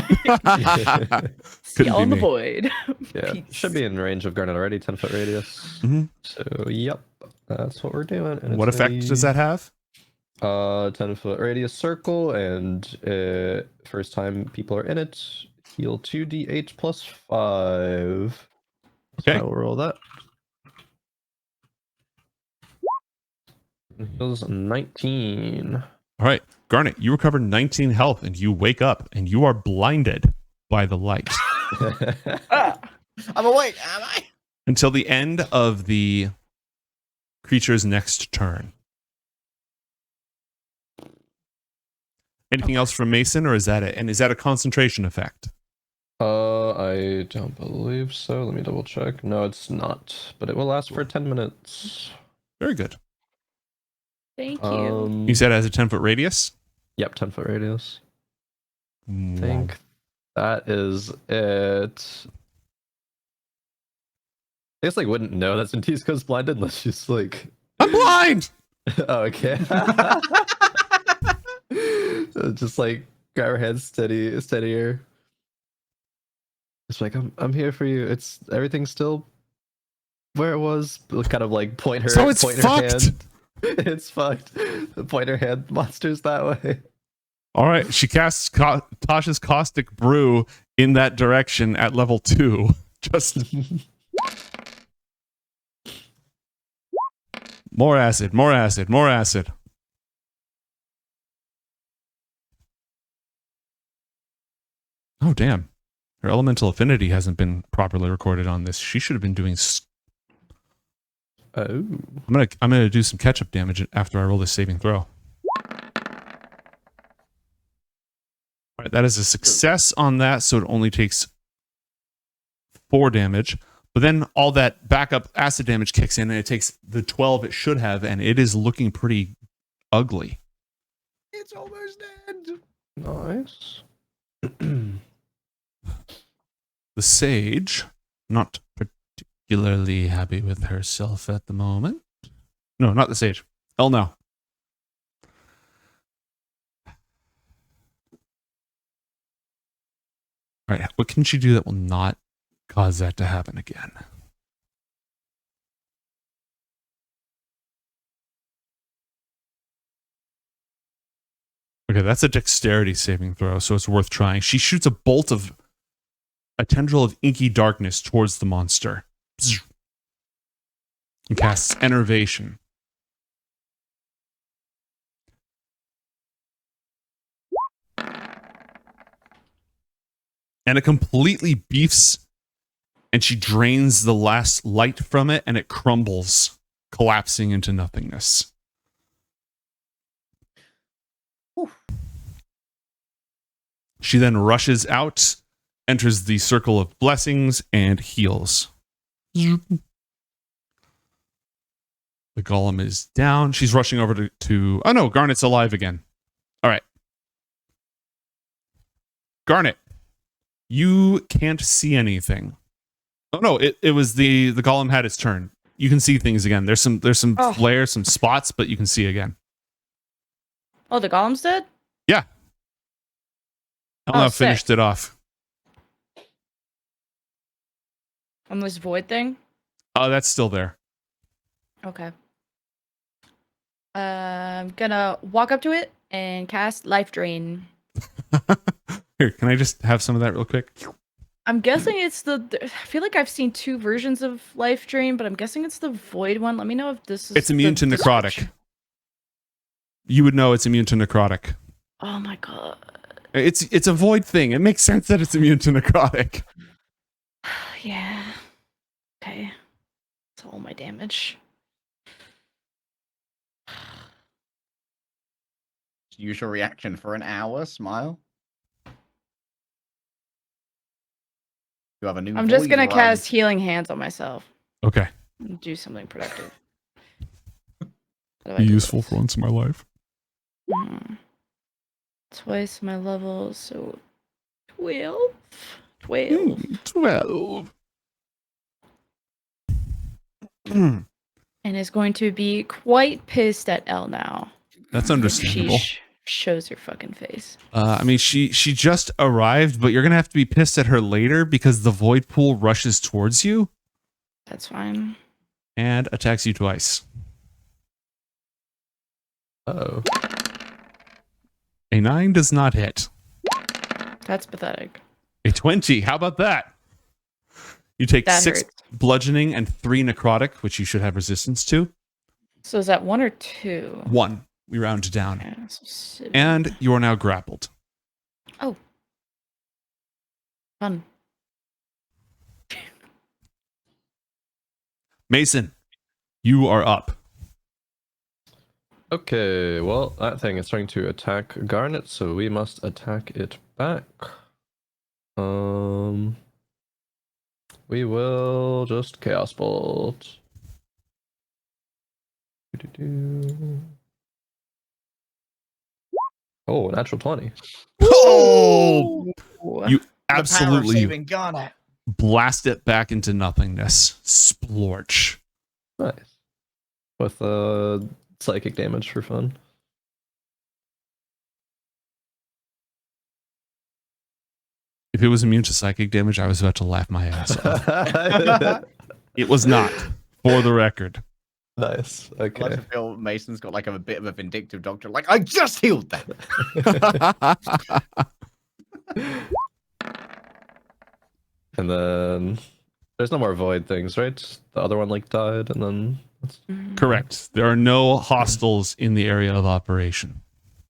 See
Couldn't
all
be
in the
me.
void.
Yeah,
Peace.
should be in range of Garnet already, 10-foot radius.
Mhm.
So, yep, that's what we're doing. And
What
it's
effect does that have?
10-foot radius circle, and first time people are in it, heal 2d8 plus 5.
Okay.
I will roll that. Heals 19.
All right. Garnet, you recover 19 health, and you wake up, and you are blinded by the light
Ah.
I'm awake, am I?
until the end of the creature's next turn. Anything else from Mason, or is that it? And is that a concentration effect?
I don't believe so. Let me double check. No, it's not. But it will last for 10 minutes.
Very good.
Thank you.
You said it has a 10-foot radius?
Yep, 10-foot radius. I think that is it. I guess like wouldn't know that Santisco's blinded unless she's like,
I'm blind.
oh, okay. Just like grab her head steadier. It's like I'm here for you. It's everything's still where it was. Kind of like point her.
So it's
point
fucked.
Her hand. It's fucked. Point her hand monsters that way.
All right, she casts Tasha's Caustic Brew in that direction at level 2. Just more acid, more acid, more acid. Oh, damn. Her elemental affinity hasn't been properly recorded on this. She should have been doing...
Oh.
I'm gonna do some catch-up damage after I roll this saving throw. All right, that is a success on that, so it only takes 4 damage. But then all that backup acid damage kicks in, and it takes the 12 it should have, and it is looking pretty ugly.
It's almost dead.
Nice.
The sage, not particularly happy with herself at the moment. No, not the sage. Hell no. All right, what can she do that will not cause that to happen again? Okay, that's a dexterity saving throw, so it's worth trying. She shoots a tendril of inky darkness towards the monster. And casts Enervation. And it completely beefs, and she drains the last light from it, and it crumbles, collapsing into nothingness. She then rushes out, enters the circle of blessings, and heals. The golem is down. She's rushing over to... Oh no, Garnet's alive again. All right. Garnet, you can't see anything. Oh no, it was the golem had its turn. You can see things again. There's some flares, some spots, but you can see again.
Oh, the golem's dead?
Yeah. Elna finished
sick.
it off.
On this void thing?
Oh, that's still there.
Okay. I'm gonna walk up to it and cast Life Drain.
Here, can I just have some of that real quick?
I'm guessing it's I feel like I've seen 2 versions of Life Drain, but I'm guessing it's the void one. Let me know if this is...
It's immune to necrotic.
description.
You would know it's immune to necrotic.
Oh my god.
It's a void thing. It makes sense that it's immune to necrotic.
Yeah. Okay. That's all my damage.
Use your reaction for an hour. Smile. You have a new.
I'm just
void
gonna
run.
cast Healing Hands on myself.
Okay.
And do something productive.
Be useful for once in my life.
Twice my level, so 12. 12.
12.
And is going to be quite pissed at Elle now.
That's understandable.
She shows her fucking face.
I mean, she just arrived, but you're gonna have to be pissed at her later because the void pool rushes towards you
That's fine.
and attacks you twice.
Oh.
A 9 does not hit.
That's pathetic.
A 20. How about that? You take
That
6
hurts.
bludgeoning and 3 necrotic, which you should have resistance to.
So is that 1 or 2?
1. We round down.
Yeah, so 7.
And you are now grappled.
Oh. Fun.
Mason, you are up.
Okay, well, that thing is trying to attack Garnet, so we must attack it back. We will just Chaos Bolt. Oh, natural 20.
Oh,
Ooh.
you
The power of
absolutely
saving Garnet.
blast it back into nothingness. Splorch.
Nice. With psychic damage for fun.
If it was immune to psychic damage, I was about to laugh my ass off. It was not, for the record.
Nice.
I like
Okay.
to feel Mason's got like a bit of a vindictive doctrine. Like, I just healed them.
And then there's no more void things, right? The other one like died, and then
Correct. There are no hostiles in the area of operation.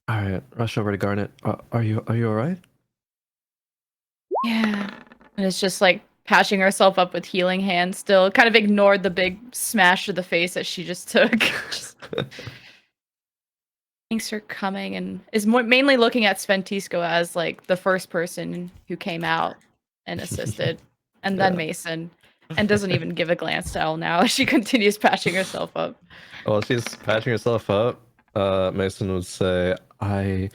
all right. Rush over to Garnet. Are you all right?
Yeah. And it's just like patching herself up with healing hands still. Kind of ignored the big smash to the face that she just took. Just thanks for coming, and is mainly looking at Sventisco as like the first person who came out and assisted. And then
Yeah.
Mason. And doesn't even give a glance to Elle now as she continues patching herself up.
While she's patching herself up, Mason would say, I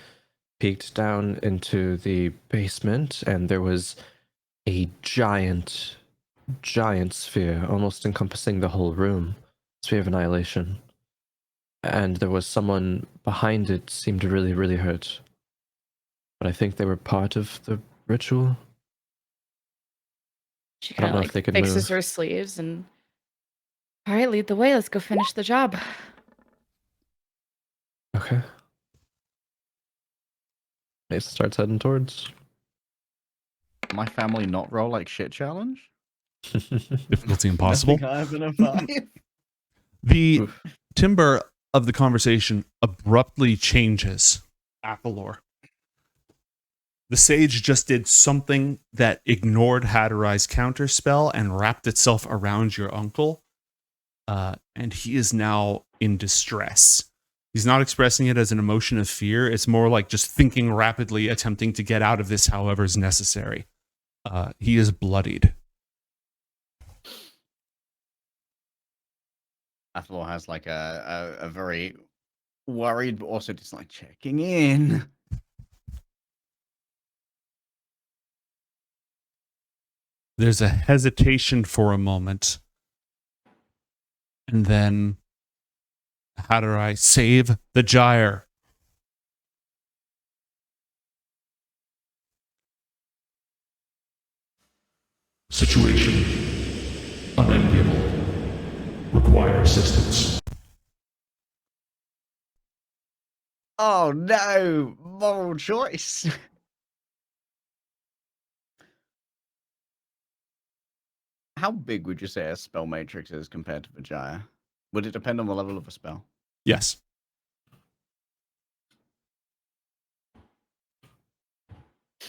peeked down into the basement and there was a giant sphere, almost encompassing the whole room. Sphere of annihilation. And there was someone behind it, seemed really, really hurt. But I think they were part of the ritual.
She
I don't
kind of
know if they
like
could
fixes
move.
her sleeves and all right, lead the way. Let's go finish the job.
Okay. Mason starts heading towards.
My family not roll like shit challenge?
Difficulty impossible.
Nothing higher than a 5.
The
Oof.
timbre of the conversation abruptly changes. Athalor. The sage just did something that ignored Hatterai's counterspell and wrapped itself around your uncle. And he is now in distress. He's not expressing it as an emotion of fear. It's more like just thinking rapidly, attempting to get out of this however is necessary. He is bloodied.
Athalor has like a very worried, but also just like checking in.
There's a hesitation for a moment. And then, Hatterai, save the gyre.
Situation unenviable. Require assistance.
Oh no! Moral choice. How big would you say a spell matrix is compared to Vijaya? Would it depend on the level of a spell?
Yes.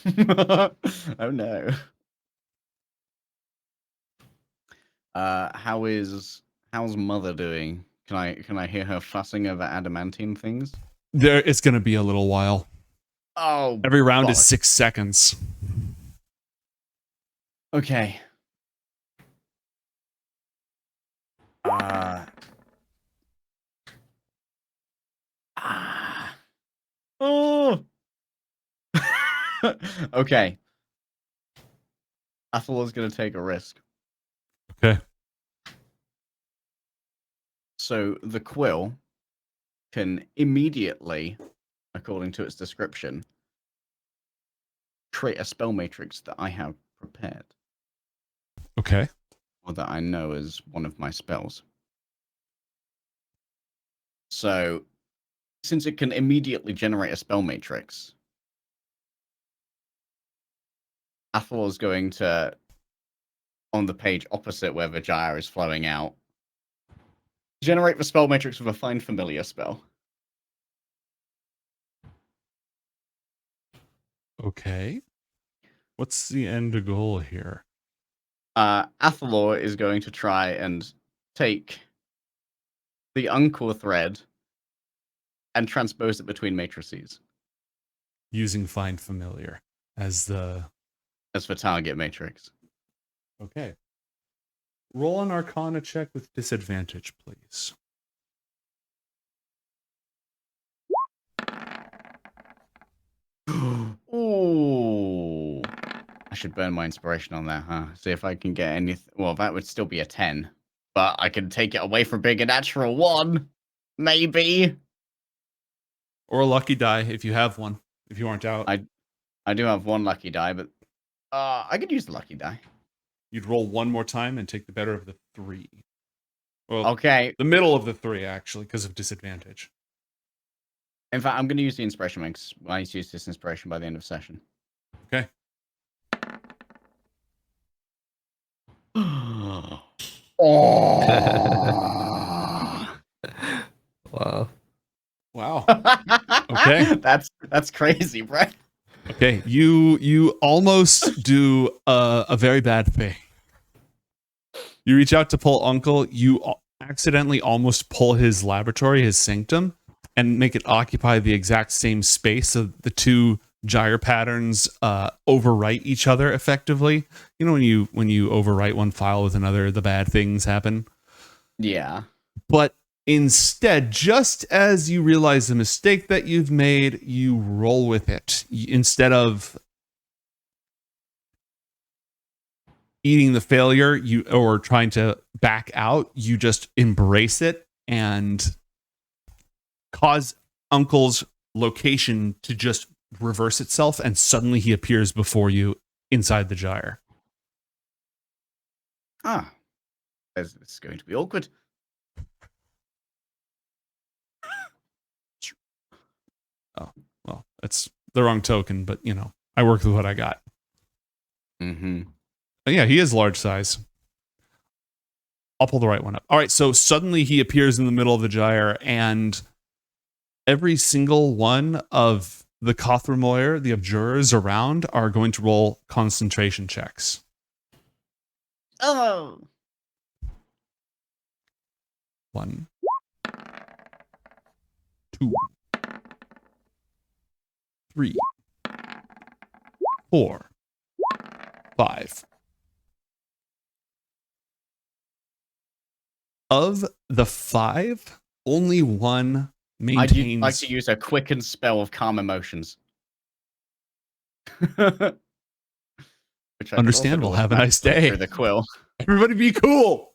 Oh no. How's Mother doing? Can I hear her fussing over adamantine things?
It's going to be a little while.
Oh,
Every round is
bollocks.
6 seconds.
Okay. Oh. Okay. Athalor's gonna take a risk.
Okay.
So the quill can immediately, according to its description, create a spell matrix that I have prepared,
Okay.
or that I know is one of my spells. So, since it can immediately generate a spell matrix, Athalor is going to, on the page opposite where Vijaya is flowing out, generate the spell matrix with a Find Familiar spell.
Okay. What's the end goal here?
Athalor is going to try and take the Uncle thread and transpose it between matrices
Using Find Familiar as the...
as the target matrix.
Okay. Roll an Arcana check with disadvantage, please.
I should burn my inspiration on that, huh? See if I can get anything. Well, that would still be a 10. But I can take it away from being a natural 1. Maybe.
Or a lucky die if you have one. If you aren't out,
I do have 1 lucky die, but I could use the lucky die.
you'd roll one more time and take the better of the 3. Well,
Okay.
the middle of the 3 actually, because of disadvantage.
In fact, I'm going to use the inspiration because I need to use this inspiration by the end of session.
Okay.
Oh.
Wow.
Wow. Okay.
That's crazy, right?
Okay. You almost do a very bad thing. You reach out to pull Uncle. You accidentally almost pull his laboratory, his sanctum, and make it occupy the exact same space. So the two gyre patterns overwrite each other effectively. You know, when you overwrite one file with another, the bad things happen.
Yeah.
But instead, just as you realize the mistake that you've made, you roll with it. Instead of eating the failure, or trying to back out, you just embrace it and cause Uncle's location to just reverse itself, and suddenly he appears before you inside the gyre.
Ah. This is going to be awkward.
Oh, well, that's the wrong token, but you know, I work with what I got.
Mm-hmm.
Yeah, he is large size. I'll pull the right one up. All right, so suddenly he appears in the middle of the gyre, and every single one of the Kothramoyer, the abjurers around, are going to roll concentration checks.
Oh.
1, 2, 3, 4, 5. Of the 5, only one
I'd
maintains.
like to use a quicken spell of calm emotions. Which I could
Understandable.
also do
Have a nice
through
day.
The quill.
Everybody be cool.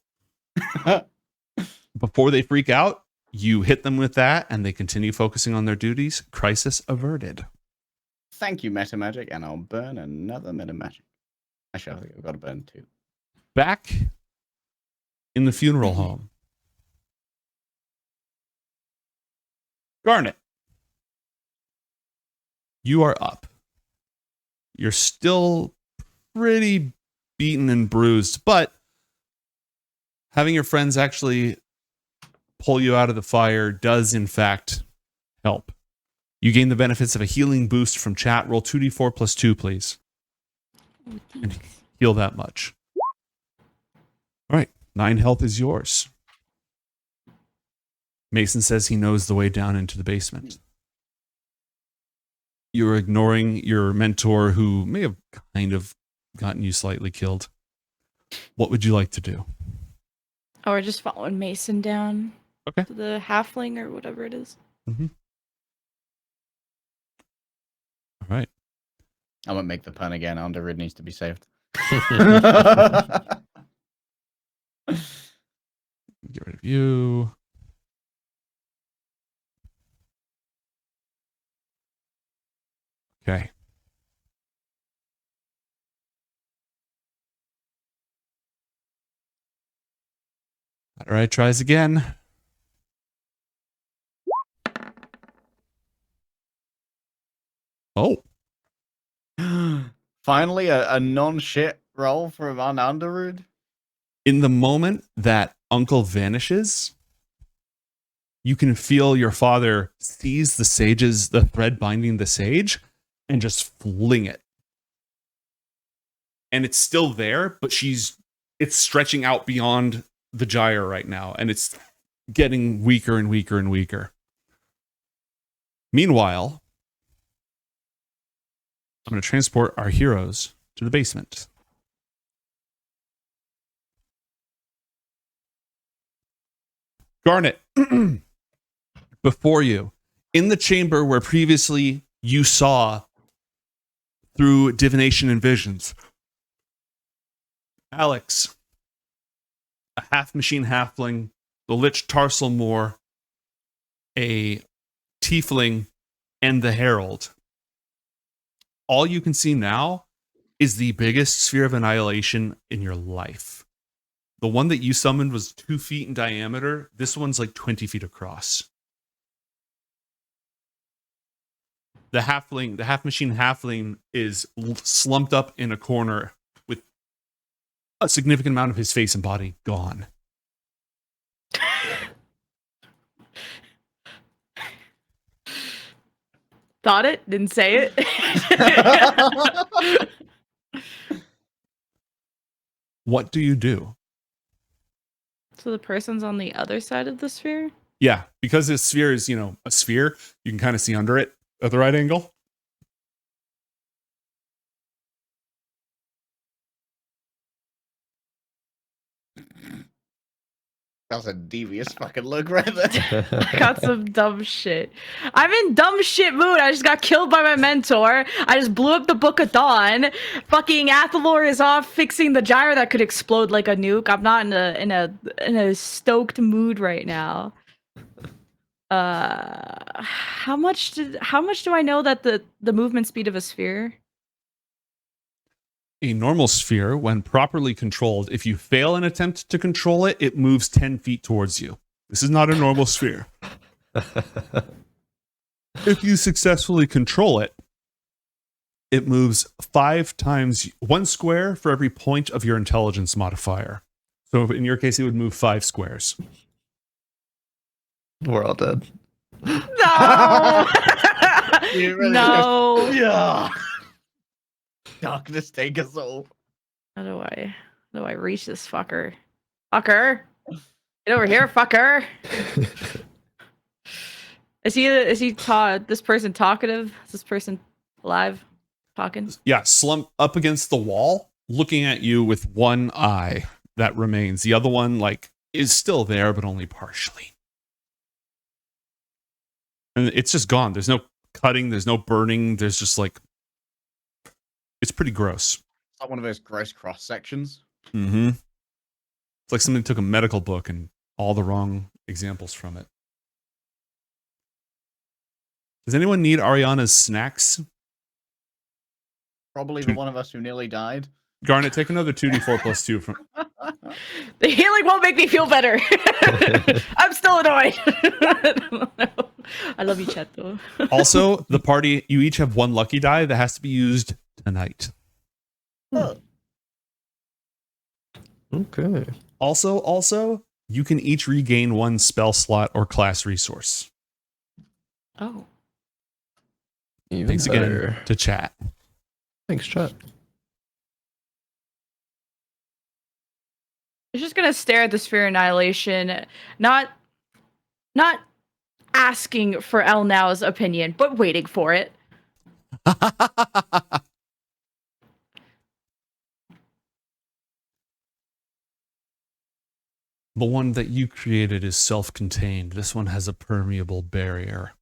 Before they freak out, you hit them with that, and they continue focusing on their duties. Crisis averted.
Thank you, Meta Magic, and I'll burn another Meta Magic. Actually, I think I've got to burn 2.
Back in the funeral home, Garnet, you are up. You're still pretty beaten and bruised, but having your friends actually pull you out of the fire does, in fact, help. You gain the benefits of a healing boost from chat. Roll 2d4 plus 2, please. And heal that much. All right, 9 health is yours. Mason says he knows the way down into the basement. You're ignoring your mentor, who may have kind of gotten you slightly killed. What would you like to do?
Oh, we're just following Mason down.
Okay.
To the halfling or whatever it is.
Mm-hmm. All right.
I won't make the pun again. Andarud needs to be saved.
Get rid of you. Okay. All right, tries again. Oh.
Finally, a non-shit roll from Andarud.
In the moment that Uncle vanishes, you can feel your father seize the sage's, the thread binding the sage, and just fling it. And it's still there, but it's stretching out beyond the gyre right now, and it's getting weaker and weaker and weaker. Meanwhile, I'm going to transport our heroes to the basement. Garnet, before you, in the chamber where previously you saw through divination and visions Alex, a half machine halfling, the Lich Tarselmore, a tiefling, and the Herald. All you can see now is the biggest sphere of annihilation in your life. The one that you summoned was 2 feet in diameter. This one's like 20 feet across. The half machine halfling is slumped up in a corner with a significant amount of his face and body gone.
Thought it, didn't say it.
What do you do?
So the person's on the other side of the sphere?
Yeah, because this sphere is, a sphere, you can kind of see under it at the right angle.
That was a devious fucking look right there.
I got some dumb shit. I'm in dumb shit mood. I just got killed by my mentor. I just blew up the Book of Dawn. Fucking Athalor is off fixing the gyre that could explode like a nuke. I'm not in a stoked mood right now. How much do I know that the movement speed of a sphere?
A normal sphere, when properly controlled, if you fail an attempt to control it, it moves 10 feet towards you. This is not a normal sphere. If you successfully control it, it moves 5 times 1 square for every point of your intelligence modifier. So in your case, it would move 5 squares.
We're all dead.
No.
You really
No.
Yeah. Darkness take us all.
How do I reach this fucker? Fucker! Get over here, fucker! Is this person talkative? Is this person alive? Talking?
Yeah, slump up against the wall, looking at you with one eye that remains. The other one, is still there, but only partially. And it's just gone. There's no cutting, there's no burning, there's just it's pretty gross.
It's like one of those gross cross sections.
Mm-hmm. It's like somebody took a medical book and all the wrong examples from it. Does anyone need Ariana's snacks?
Probably the one of us who nearly died.
Garnet, take another 2d4 plus 2 from.
The healing won't make me feel better. I'm still annoyed. I love you, chat though.
Also, the party, you each have 1 lucky die that has to be used tonight.
Oh.
Okay.
Also, you can each regain 1 spell slot or class resource.
Oh.
Even
Thanks
better.
again to chat.
Thanks, chat.
It's just gonna stare at the sphere of annihilation, not asking for El Now's opinion, but waiting for it.
The one that you created is self-contained. This one has a permeable barrier.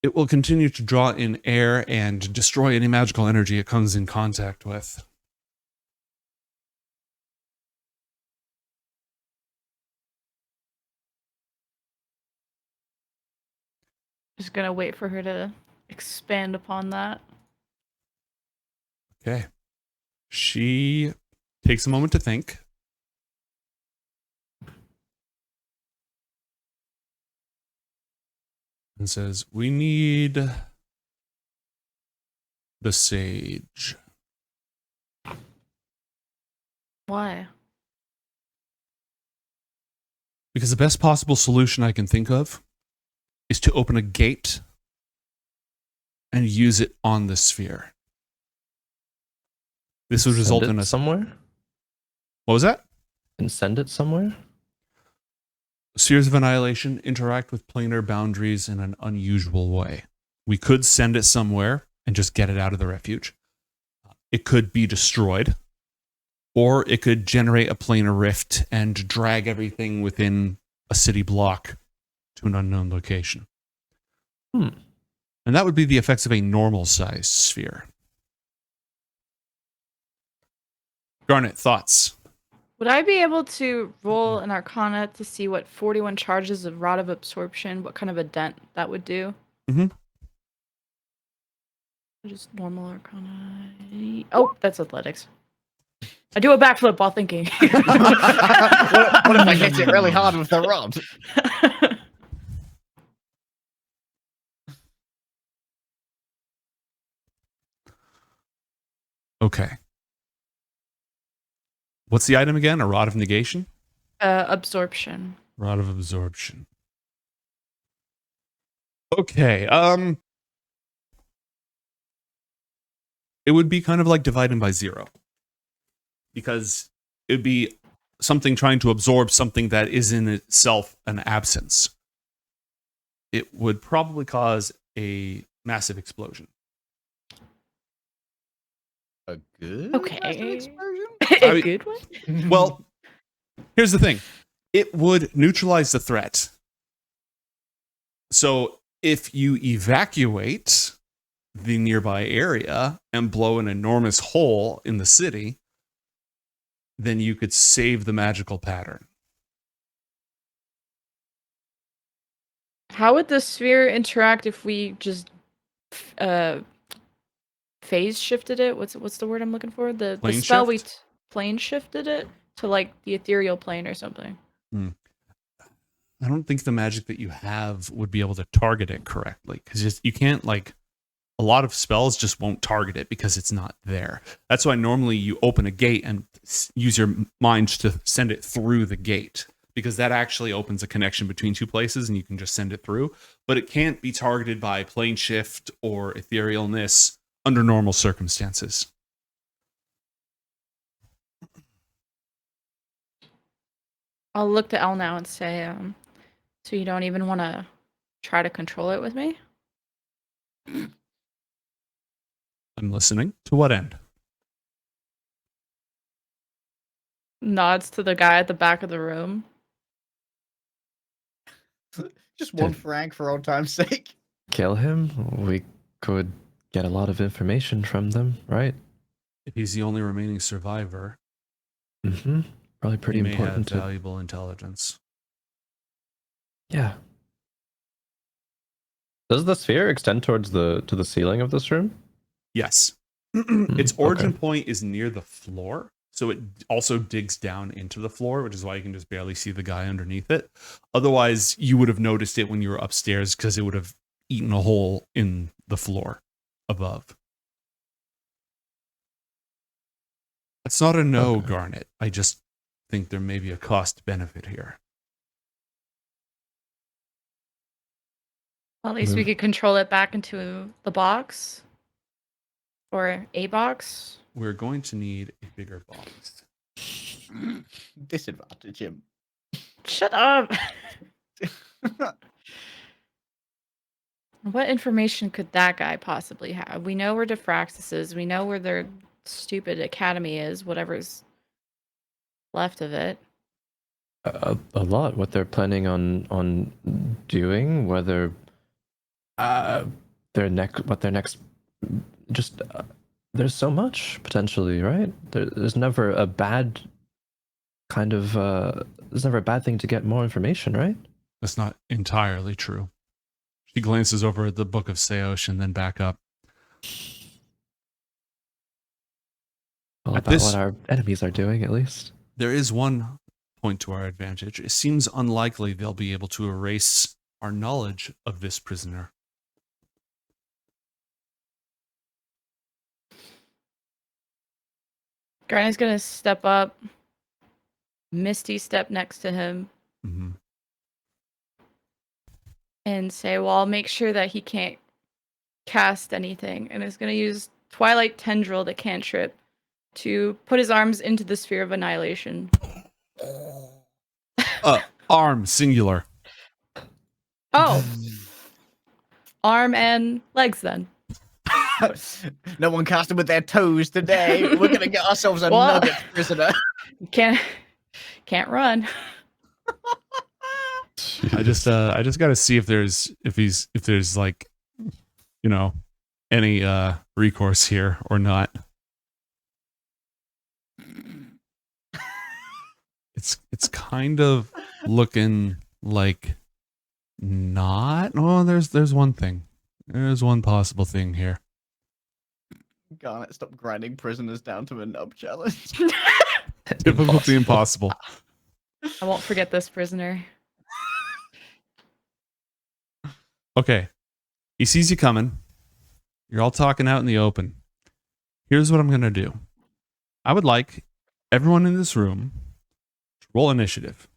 It will continue to draw in air and destroy any magical energy it comes in contact with.
Just gonna wait for her to expand upon that.
Okay. She takes a moment to think. And says, we need the sage.
Why?
Because the best possible solution I can think of is to open a gate and use it on the sphere. This would result in a...
somewhere?
What was that?
And send it somewhere?
Spheres of Annihilation interact with planar boundaries in an unusual way. We could send it somewhere and just get it out of the refuge. It could be destroyed, or it could generate a planar rift and drag everything within a city block to an unknown location. And that would be the effects of a normal-sized sphere. Garnet, thoughts?
Would I be able to roll an Arcana to see what 41 charges of Rod of Absorption, what kind of a dent that would do?
Mm-hmm.
Just normal Arcana. Oh, that's athletics. I do a backflip while thinking.
What if I hit it really hard with the rod?
Okay. What's the item again? A rod of negation?
Absorption.
Rod of absorption. Okay. It would be kind of like dividing by 0. Because it'd be something trying to absorb something that is in itself an absence. It would probably cause a massive explosion.
A good
Okay.
massive explosion?
I mean-
Good one?
Well, here's the thing. It would neutralize the threat. So if you evacuate the nearby area and blow an enormous hole in the city, then you could save the magical pattern.
How would the sphere interact if we just phase shifted it? What's the word I'm looking for? The
Plane
spell we
shift?
plane shifted it to like the ethereal plane or something.
I don't think the magic that you have would be able to target it correctly, because you can't, like, a lot of spells just won't target it because it's not there. That's why normally you open a gate and use your mind to send it through the gate, because that actually opens a connection between two places and you can just send it through. But it can't be targeted by plane shift or etherealness under normal circumstances.
I'll look to Elle now and say, so you don't even want to try to control it with me?
I'm listening. To what end?
Nods to the guy at the back of the room.
Just one frag for old time's sake.
Kill him? We could get a lot of information from them, right?
If he's the only remaining survivor,
Mm-hmm. Probably pretty
he may
important
have
to...
valuable intelligence.
Yeah. Does the sphere extend towards to the ceiling of this room?
Yes. Its origin
okay.
point is near the floor, so it also digs down into the floor, which is why you can just barely see the guy underneath it. Otherwise, you would have noticed it when you were upstairs, because it would have eaten a hole in the floor above. That's not a no,
Okay.
Garnet. I just think there may be a cost benefit here.
Well, at least we
Move.
could control it back into the box. Or a box.
We're going to need a bigger box.
Disadvantage him.
Shut up! What information could that guy possibly have? We know where Diffraxis is. We know where their stupid academy is, whatever's left of it.
A lot. What they're planning on doing, whether what their next, just there's so much potentially, right? There's never a bad kind of there's never a bad thing to get more information, right?
That's not entirely true. She glances over at the Book of Seosh and then back up.
Well,
At
about
this-
what our enemies are doing, at least.
There is one point to our advantage. It seems unlikely they'll be able to erase our knowledge of this prisoner.
Garnet's gonna step up. Misty step next to him
Mm-hmm.
and say, well, I'll make sure that he can't cast anything. And is gonna use Twilight Tendril, the cantrip, to put his arms into the Sphere of Annihilation.
Arm, singular.
Oh! Arm and legs then.
No one casted with their toes today. We're gonna get ourselves a
Well-
nugget prisoner.
Can't run.
I just got to see if there's like, you know, any recourse here or not. It's kind of looking like not. Oh, there's one thing. There's one possible thing here.
Garnet, stop grinding prisoners down to a nub challenge.
Difficulty impossible.
I won't forget this prisoner.
Okay. He sees you coming. You're all talking out in the open. Here's what I'm going to do. I would like everyone in this room to roll initiative.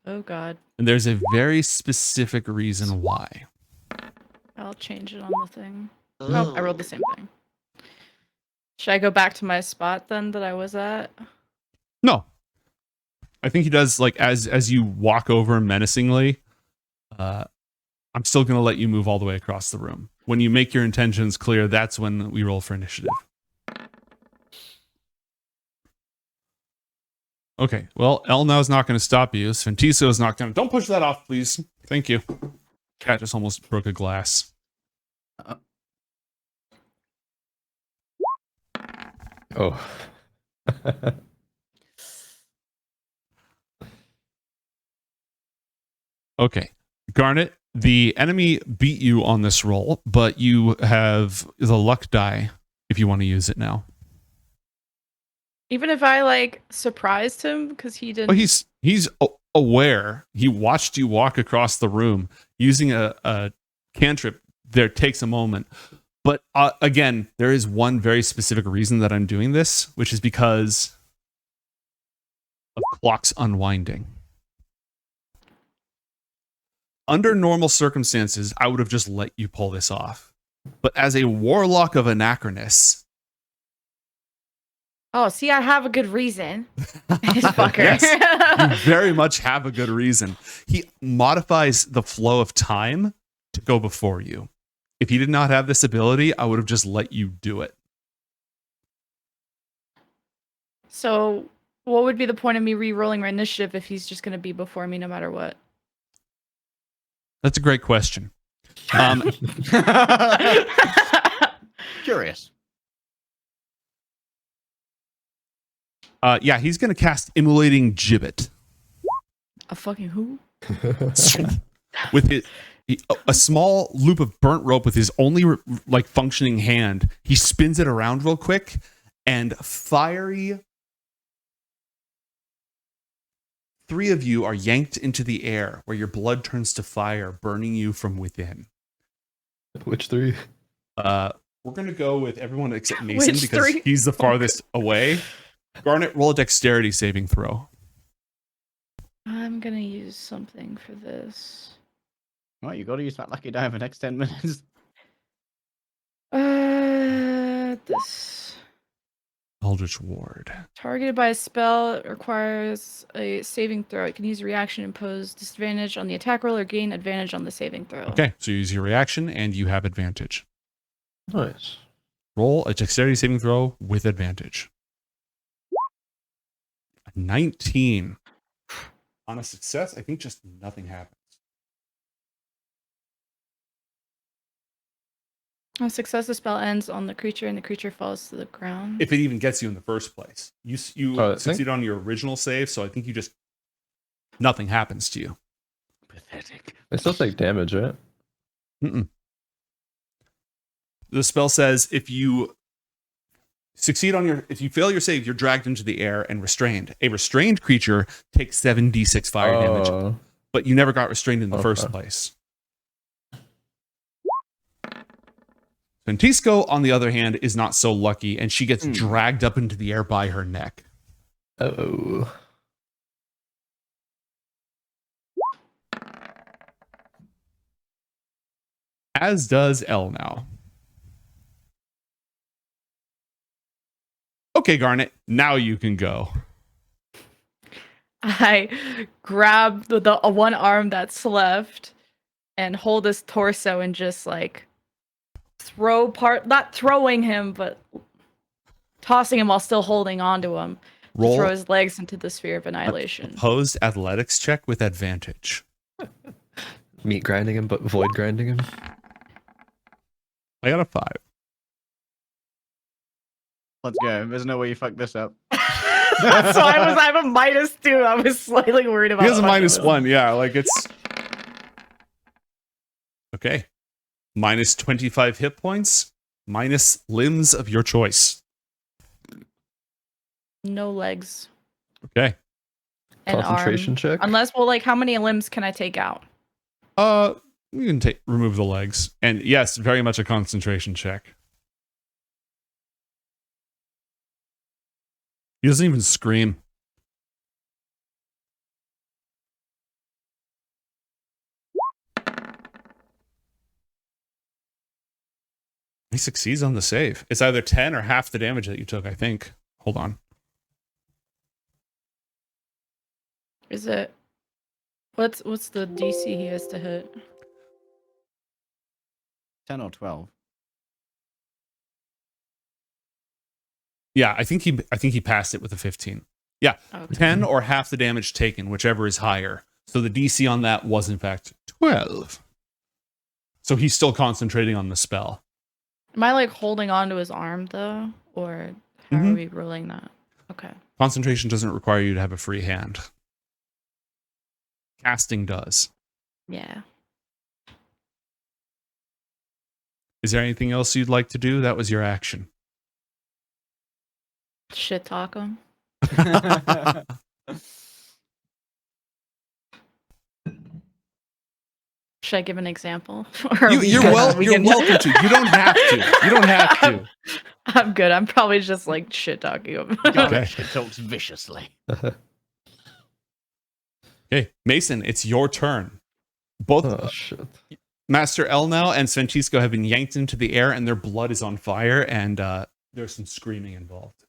Oh god.
And there's a very specific reason why.
I'll change it on the thing. Oh, I rolled the same thing. Should I go back to my spot then that I was at?
No. I think he does, like, as you walk over menacingly, I'm still going to let you move all the way across the room. When you make your intentions clear, that's when we roll for initiative. Okay, well, Elnau is not going to stop you. Sventiso is not going to... Don't push that off, please. Thank you. Cat just almost broke a glass.
Oh.
Okay. Garnet, the enemy beat you on this roll, but you have the luck die if you want to use it now.
Even if I like surprised him because he didn't.
Well, he's aware. He watched you walk across the room using a cantrip. There takes a moment. But again, there is one very specific reason that I'm doing this, which is because of clocks unwinding. Under normal circumstances, I would have just let you pull this off. But as a warlock of Anacronus...
Oh, see, I have a good reason. Fucker.
Yes, you very much have a good reason. He modifies the flow of time to go before you. If he did not have this ability, I would have just let you do it.
So, what would be the point of me re-rolling my initiative if he's just going to be before me no matter what?
That's a great question.
Curious.
Yeah, he's going to cast Immolating Gibbet.
A fucking who?
With a small loop of burnt rope with his only like functioning hand. He spins it around real quick, and fiery... 3 of you are yanked into the air where your blood turns to fire, burning you from within.
Which 3?
We're going to go with everyone except Mason
Which
because
3?
he's the farthest away. Garnet, roll a dexterity saving throw.
I'm going to use something for this.
Well, you got to use that lucky die for the next 10 minutes.
This.
Eldritch Ward.
Targeted by a spell requires a saving throw. It can use a reaction, impose disadvantage on the attack roll, or gain advantage on the saving throw.
Okay, so you use your reaction and you have advantage.
Nice.
Roll a dexterity saving throw with advantage. 19. On a success, I think just nothing happens.
On success, the spell ends on the creature and the creature falls to the ground.
If it even gets you in the first place. You succeed on your original save, so I think you just... Nothing happens to you.
Pathetic.
They still take damage, right?
Mm-mm. The spell says if you fail your save, you're dragged into the air and restrained. A restrained creature takes 7d6 fire damage, but you never got restrained in the first place. Ventisco, on the other hand, is not so lucky, and she gets dragged up into the air by her neck.
Oh.
As does Elnau. Okay, Garnet, now you can go.
I grab the one arm that's left and hold his torso and just like not throwing him, but tossing him while still holding onto him.
Roll
throw his legs into the sphere of annihilation.
Opposed athletics check with advantage.
Meat grinding him, but void grinding him.
I got a 5.
Let's go. There's no way you fucked this up.
So I have a -2. I was slightly worried about.
He has a
fucking
-1. Yeah, like it's okay. -25 hit points, minus limbs of your choice.
No legs
Okay.
and
Concentration
arm.
check.
Unless, well, like, how many limbs can I take out?
You can remove the legs, and yes, very much a concentration check. He doesn't even scream. He succeeds on the save. It's either 10 or half the damage that you took, I think. Hold on.
Is it? What's the DC he has to hit?
10 or 12.
Yeah, I think he passed it with a 15. Yeah,
Okay.
10 or half the damage taken, whichever is higher. So the DC on that was in fact 12. So he's still concentrating on the spell.
Am I like holding on to his arm though, or how are we ruling that? Okay.
Concentration doesn't require you to have a free hand. Casting does.
Yeah.
Is there anything else you'd like to do? That was your action.
Shit talk him. Should I give an example? Or are we
You're
good?
welcome to. You don't have to. You don't have to.
I'm good. I'm probably just like shit talking him.
Okay.
She talks viciously.
Okay, Mason, it's your turn. Both
Oh shit.
Master Elnau and Sventisco have been yanked into the air, and their blood is on fire, and there's some screaming involved.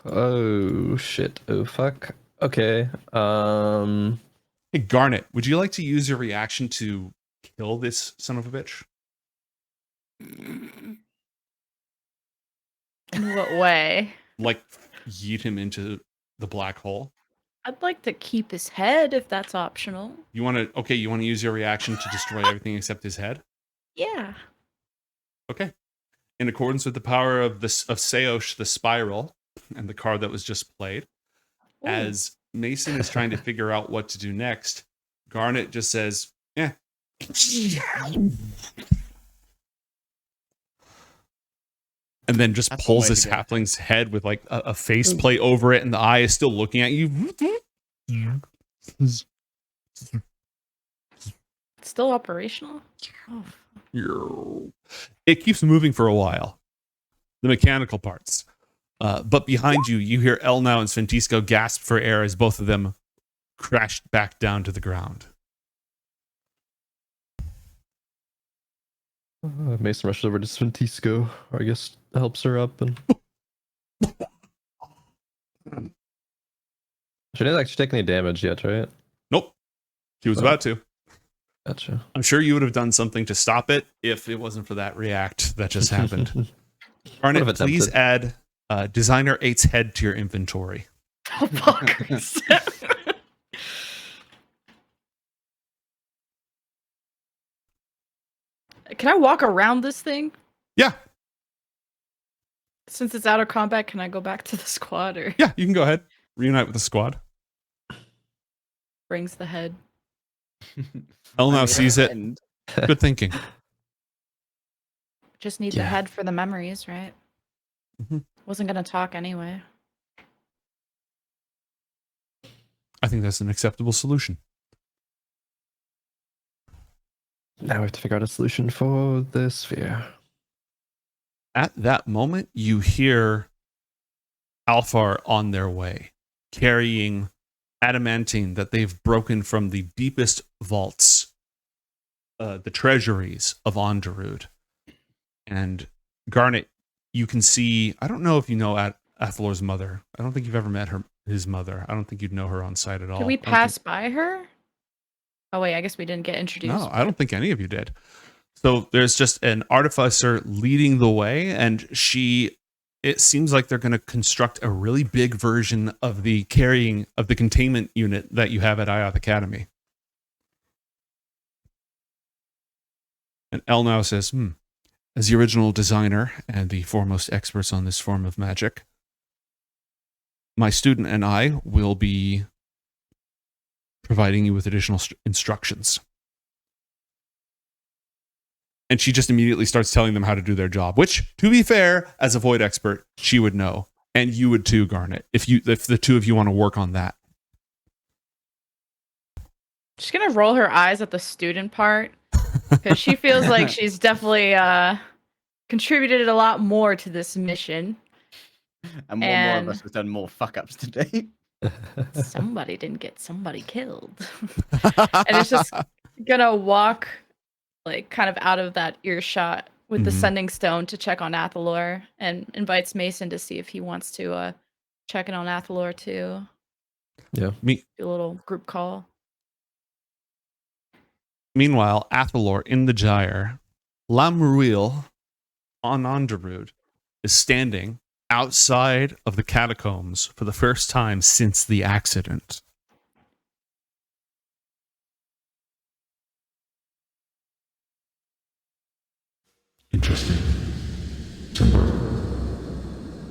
Oh shit. Oh fuck. Okay.
Hey, Garnet, would you like to use your reaction to kill this son of a bitch?
In what way?
Like, yeet him into the black hole?
I'd like to keep his head if that's optional.
You want to? Okay, you want to use your reaction to destroy everything except his head?
Yeah.
Okay. In accordance with the power of Seosh, the spiral, and the card that was just played,
Ooh.
as Mason is trying to figure out what to do next, Garnet just says, "Eh." And then just
That's the
pulls
way
this
to go.
halfling's head with like a face plate over it, and the eye is still looking at you.
It's still operational? Oh.
It keeps moving for a while. The mechanical parts. But behind you, you hear Elnau and Sventisco gasp for air as both of them crashed back down to the ground.
Mason rushes over to Sventisco, or I guess helps her up, and she didn't actually take any damage yet, right?
Nope. He was about to.
Gotcha.
I'm sure you would have done something to stop it if it wasn't for that react that just happened. Garnet,
Would've
please
attempted.
add Designer 8's head to your inventory.
Oh, fuckers. Can I walk around this thing?
Yeah,
Since it's out of combat, can I go back to the squad or
yeah, you can go ahead. Reunite with the squad.
brings the head?
Elnau sees it.
And
Good thinking.
Just need the
Yeah.
head for the memories, right?
Mhm.
Wasn't gonna talk anyway.
I think that's an acceptable solution.
Now we have to figure out a solution for the sphere.
At that moment, you hear Alfar on their way, carrying adamantine that they've broken from the deepest vaults, the treasuries of Andarud. And Garnet, you can see, I don't know if you know Athalor's mother. I don't think you've ever met his mother. I don't think you'd know her on sight at all.
Did we
I don't
pass by her? Oh wait, I guess we didn't get introduced.
No, I don't think any of you did. So there's just an artificer leading the way, and it seems like they're going to construct a really big version of the containment unit that you have at IOTH Academy. And Elnau says, as the original designer and the foremost experts on this form of magic, my student and I will be providing you with additional instructions. And she just immediately starts telling them how to do their job, which, to be fair, as a void expert, she would know. And you would too, Garnet, if the two of you want to work on that.
She's gonna roll her eyes at the student part because she feels like she's definitely contributed a lot more to this mission.
And one more of us has done more fuck ups today.
Somebody didn't get somebody killed. And it's just gonna walk like kind of out of that earshot with the sending stone to check on Athalor, and invites Mason to see if he wants to check in on Athalor too.
Yeah.
Do a little group call.
Meanwhile, Athalor in the gyre, Lamruil on Andarud is standing outside of the catacombs for the first time since the accident.
Interesting. Timber.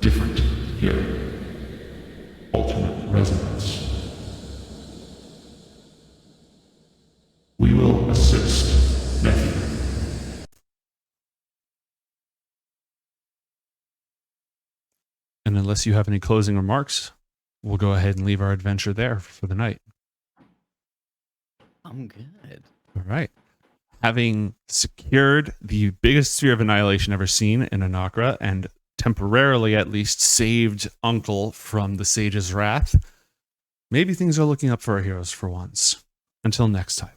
Different here. Alternate resonance. We will assist nephew.
And unless you have any closing remarks, we'll go ahead and leave our adventure there for the night.
I'm good.
All right. Having secured the biggest sphere of annihilation ever seen in Anacra, and temporarily at least saved Uncle from the Sage's wrath, maybe things are looking up for our heroes for once. Until next time.